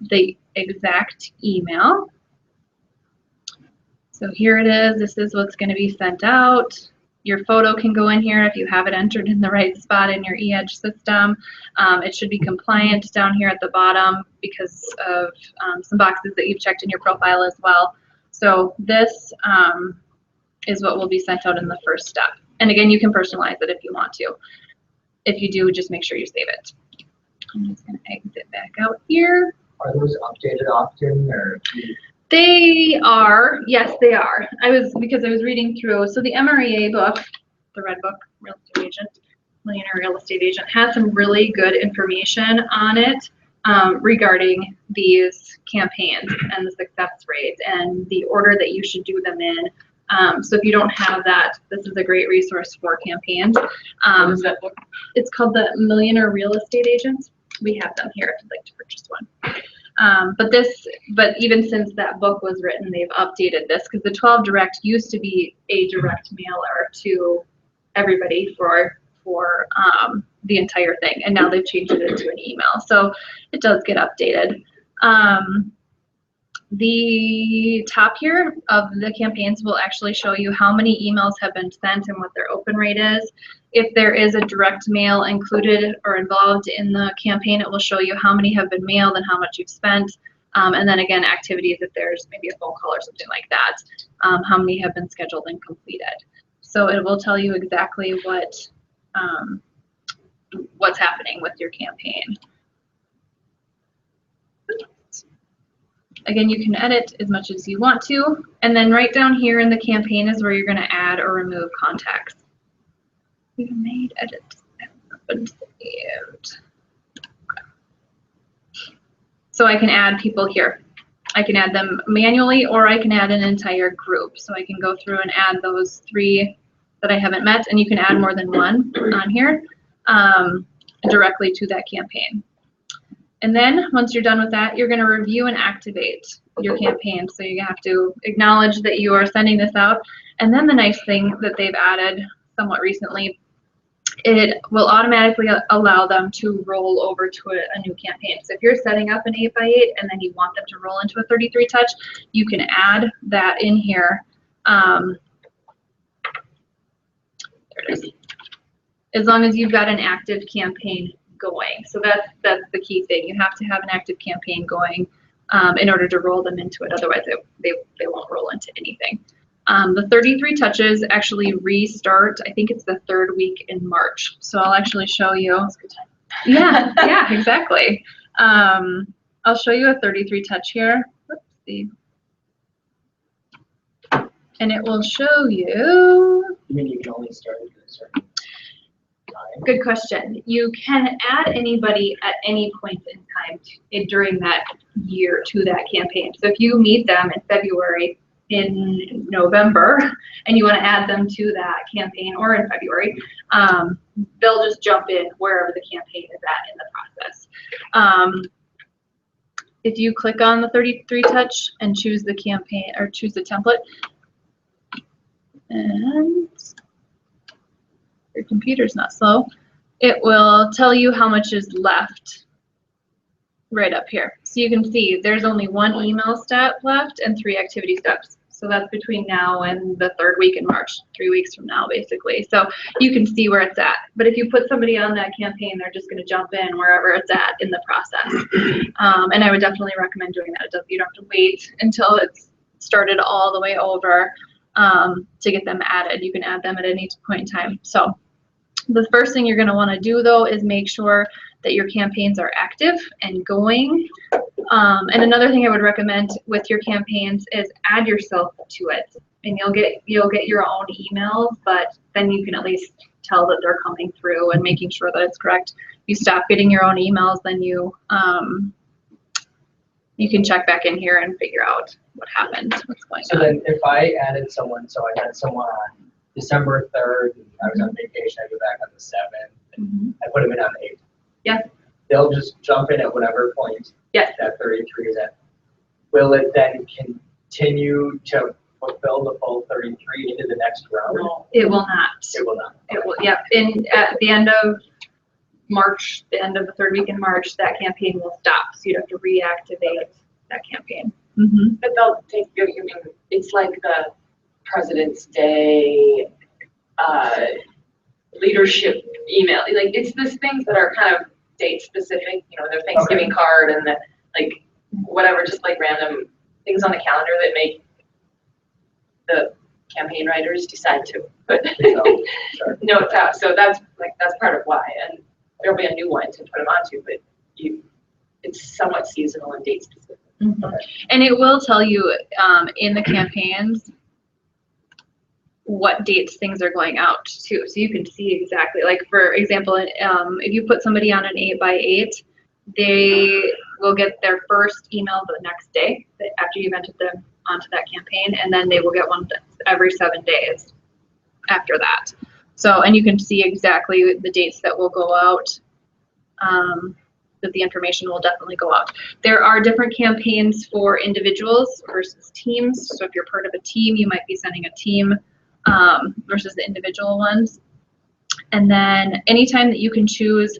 the exact email. So here it is. This is what's going to be sent out. Your photo can go in here if you have it entered in the right spot in your e-edge system. It should be compliant down here at the bottom because of some boxes that you've checked in your profile as well. So this is what will be sent out in the first step. And again, you can personalize it if you want to. If you do, just make sure you save it. I'm just going to exit back out here. Are those updated often, or? They are, yes, they are. Because I was reading through, so the MREA book, the Red Book, Real Estate Agent, Millionaire Real Estate Agent, has some really good information on it regarding these campaigns and the success rates and the order that you should do them in. So if you don't have that, this is a great resource for campaigns. What is that book? It's called the Millionaire Real Estate Agent. We have them here if you'd like to purchase one. But even since that book was written, they've updated this, because the 12 direct used to be a direct mailer to everybody for the entire thing, and now they've changed it into an email. So it does get updated. The top here of the campaigns will actually show you how many emails have been sent and what their open rate is. If there is a direct mail included or involved in the campaign, it will show you how many have been mailed and how much you've spent. And then again, activities, if there's maybe a phone call or something like that, how many have been scheduled and completed. So it will tell you exactly what's happening with your campaign. Again, you can edit as much as you want to, and then right down here in the campaign is where you're going to add or remove contacts. We've made edits and saved. So I can add people here. I can add them manually, or I can add an entire group. So I can go through and add those 3 that I haven't met, and you can add more than 1 on here directly to that campaign. And then once you're done with that, you're going to review and activate your campaign. So you have to acknowledge that you are sending this out. And then the nice thing that they've added somewhat recently, it will automatically allow them to roll over to a new campaign. So if you're setting up an 8x8 and then you want them to roll into a 33 touch, you can add that in here. There it is. As long as you've got an active campaign going. So that's the key thing. You have to have an active campaign going in order to roll them into it. Otherwise, they won't roll into anything. The 33 touches actually restart. I think it's the 3rd week in March. So I'll actually show you. That's a good time. Yeah, yeah, exactly. I'll show you a 33 touch here. Let's see. And it will show you. You mean you can only start at a certain time? Good question. You can add anybody at any point in time during that year to that campaign. So if you meet them in February in November and you want to add them to that campaign or in February, they'll just jump in wherever the campaign is at in the process. If you click on the 33 touch and choose the campaign or choose the template, and your computer's not slow, it will tell you how much is left right up here. So you can see there's only one email step left and 3 activity steps. So that's between now and the 3rd week in March, 3 weeks from now, basically. So you can see where it's at. But if you put somebody on that campaign, they're just going to jump in wherever it's at in the process. And I would definitely recommend doing that. You don't have to wait until it's started all the way over to get them added. You can add them at any point in time. So the first thing you're going to want to do, though, is make sure that your campaigns are active and going. And another thing I would recommend with your campaigns is add yourself to it. And you'll get your own emails, but then you can at least tell that they're coming through and making sure that it's correct. If you stop getting your own emails, then you can check back in here and figure out what happened, what's going on. So then if I added someone, so I had someone on December 3rd, I was on vacation, I go back on the 7th, Mhm. I put them in on the 8th. Yeah. They'll just jump in at whatever point. Yeah. That 33 is at. Will it then continue to fulfill the full 33 into the next round? No. It will not. It will not. It will, yep. At the end of March, the end of the 3rd week in March, that campaign will stop. So you'd have to reactivate that campaign. Mm-hmm. But they'll take, it's like the President's Day, leadership email, like it's these things that are kind of date specific, their Thanksgiving card and the, like, whatever, just like random things on the calendar that make the campaign writers decide to put notes out. So that's part of why, and there'll be a new one to put them onto, but it's somewhat seasonal and date specific. Mm-hmm. And it will tell you in the campaigns what dates things are going out to, so you can see exactly. Like, for example, if you put somebody on an 8x8, they will get their first email the next day after you've entered them onto that campaign, and then they will get one every 7 days after that. So, and you can see exactly the dates that will go out, that the information will definitely go out. There are different campaigns for individuals versus teams. So if you're part of a team, you might be sending a team versus the individual ones. And then anytime that you can choose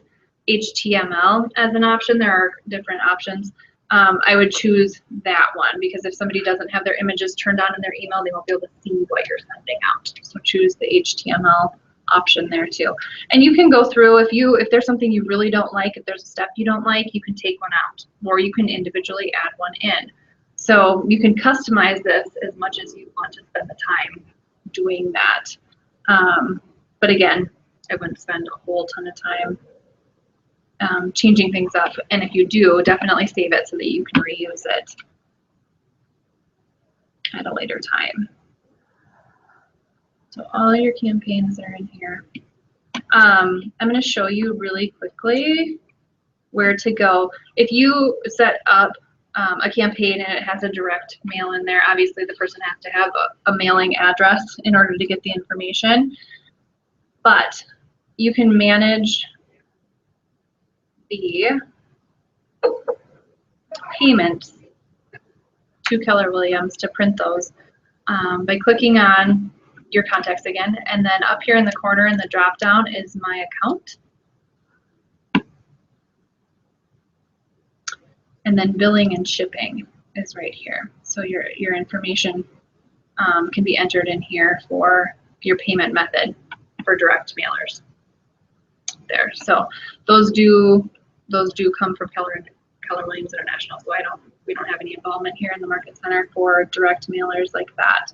HTML as an option, there are different options. I would choose that one, because if somebody doesn't have their images turned on in their email, they won't be able to see what you're sending out. So choose the HTML option there too. And you can go through, if there's something you really don't like, if there's a step you don't like, you can take one out, or you can individually add one in. So you can customize this as much as you want to spend the time doing that. But again, I wouldn't spend a whole ton of time changing things up. And if you do, definitely save it so that you can reuse it at a later time. So all your campaigns are in here. I'm going to show you really quickly where to go. If you set up a campaign and it has a direct mail in there, obviously the person has to have a mailing address in order to get the information. But you can manage the payments to Keller Williams to print those by clicking on your contacts again, and then up here in the corner in the drop down is my account, and then billing and shipping is right here. So your information can be entered in here for your payment method for direct mailers there. So those do come from Keller Williams International. So we don't have any involvement here in the Market Center for direct mailers like that.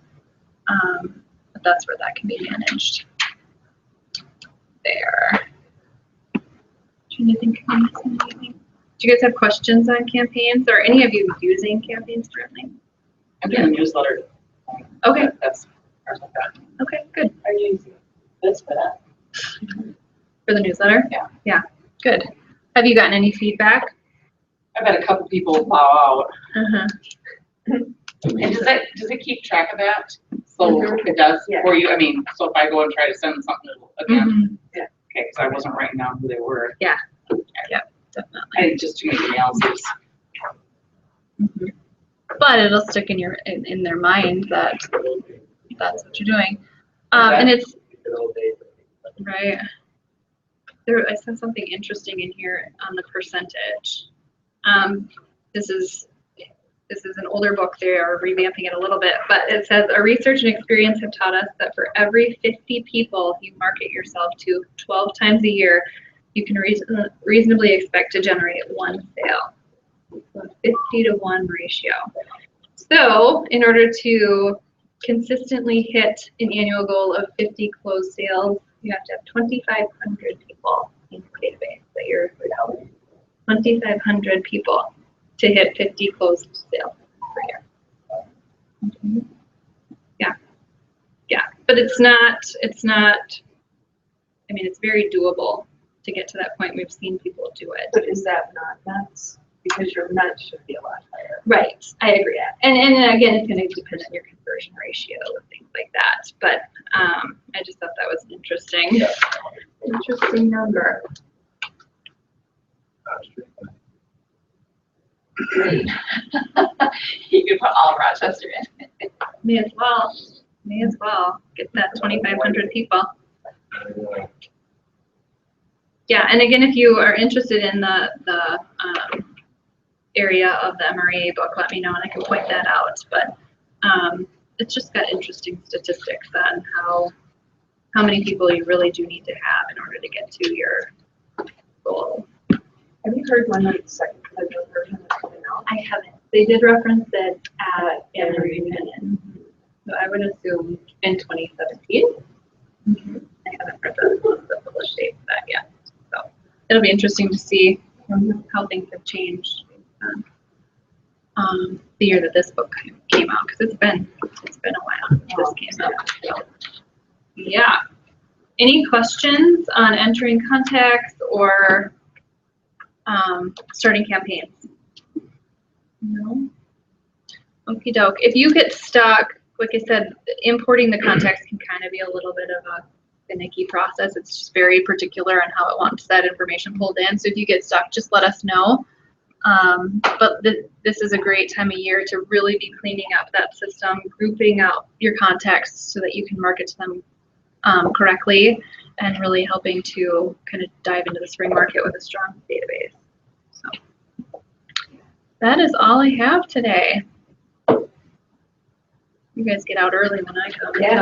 But that's where that can be managed there. Trying to think if I'm missing anything. Do you guys have questions on campaigns? Or any of you using campaigns currently? I'm doing a newsletter. Okay. That's part of that. Okay, good. Are you using this for that? For the newsletter? Yeah. Yeah, good. Have you gotten any feedback? I've had a couple people bow out. Uh-huh. And does it keep track of that? So Mhm. it does Yeah. for you, I mean, so if I go and try to send something again, Mhm. okay, cause I wasn't writing down who they were. Definitely. I did just too many analysis. Mhm. But it'll stick in in their mind that that's what you're doing. And it's, right. I saw something interesting in here on the percentage. This is an older book. They are revamping it a little bit, but it says our research and experience have taught us that for every 50 people you market yourself to 12 times a year, you can reasonably expect to generate one sale. So a 50-to-1 ratio. So in order to consistently hit an annual goal of 50 closed sales, you have to have 2,500 people in your database that you're helping. 2,500 people to hit 50 closed sales per year. Mhm. Yeah, but it's not, I mean, it's very doable to get to that point. We've seen people do it. But is that not nuts? Because your nuts should be a lot higher. Right, I agree. And again, it's gonna depend on your conversion ratio and things like that, but, I just thought that was an interesting number. You could put all of Rochester in. May as well, get that 2,500 people. Yeah, and again, if you are interested in the area of the MRA book, let me know and I can point that out, but, it's just got interesting statistics on how many people you really do need to have in order to get to your goal. Have you heard when the second version is coming out? I haven't. They did reference it at Emory Minute. So I would assume in 2017. I haven't read the published date for that yet. So it'll be interesting to see how things have changed. The year that this book came out, because it's been a while since this came out. So, yeah. Any questions on entering contacts or starting campaigns? No? Okie doke. If you get stuck, like I said, importing the contacts can kind of be a little bit of a finicky process. It's just very particular on how it wants that information pulled in. So if you get stuck, just let us know. But this is a great time of year to really be cleaning up that system, grouping out your contacts so that you can market to them correctly, and really helping to kind of dive into the spring market with a strong database. So that is all I have today. You guys get out early when I come. Yeah.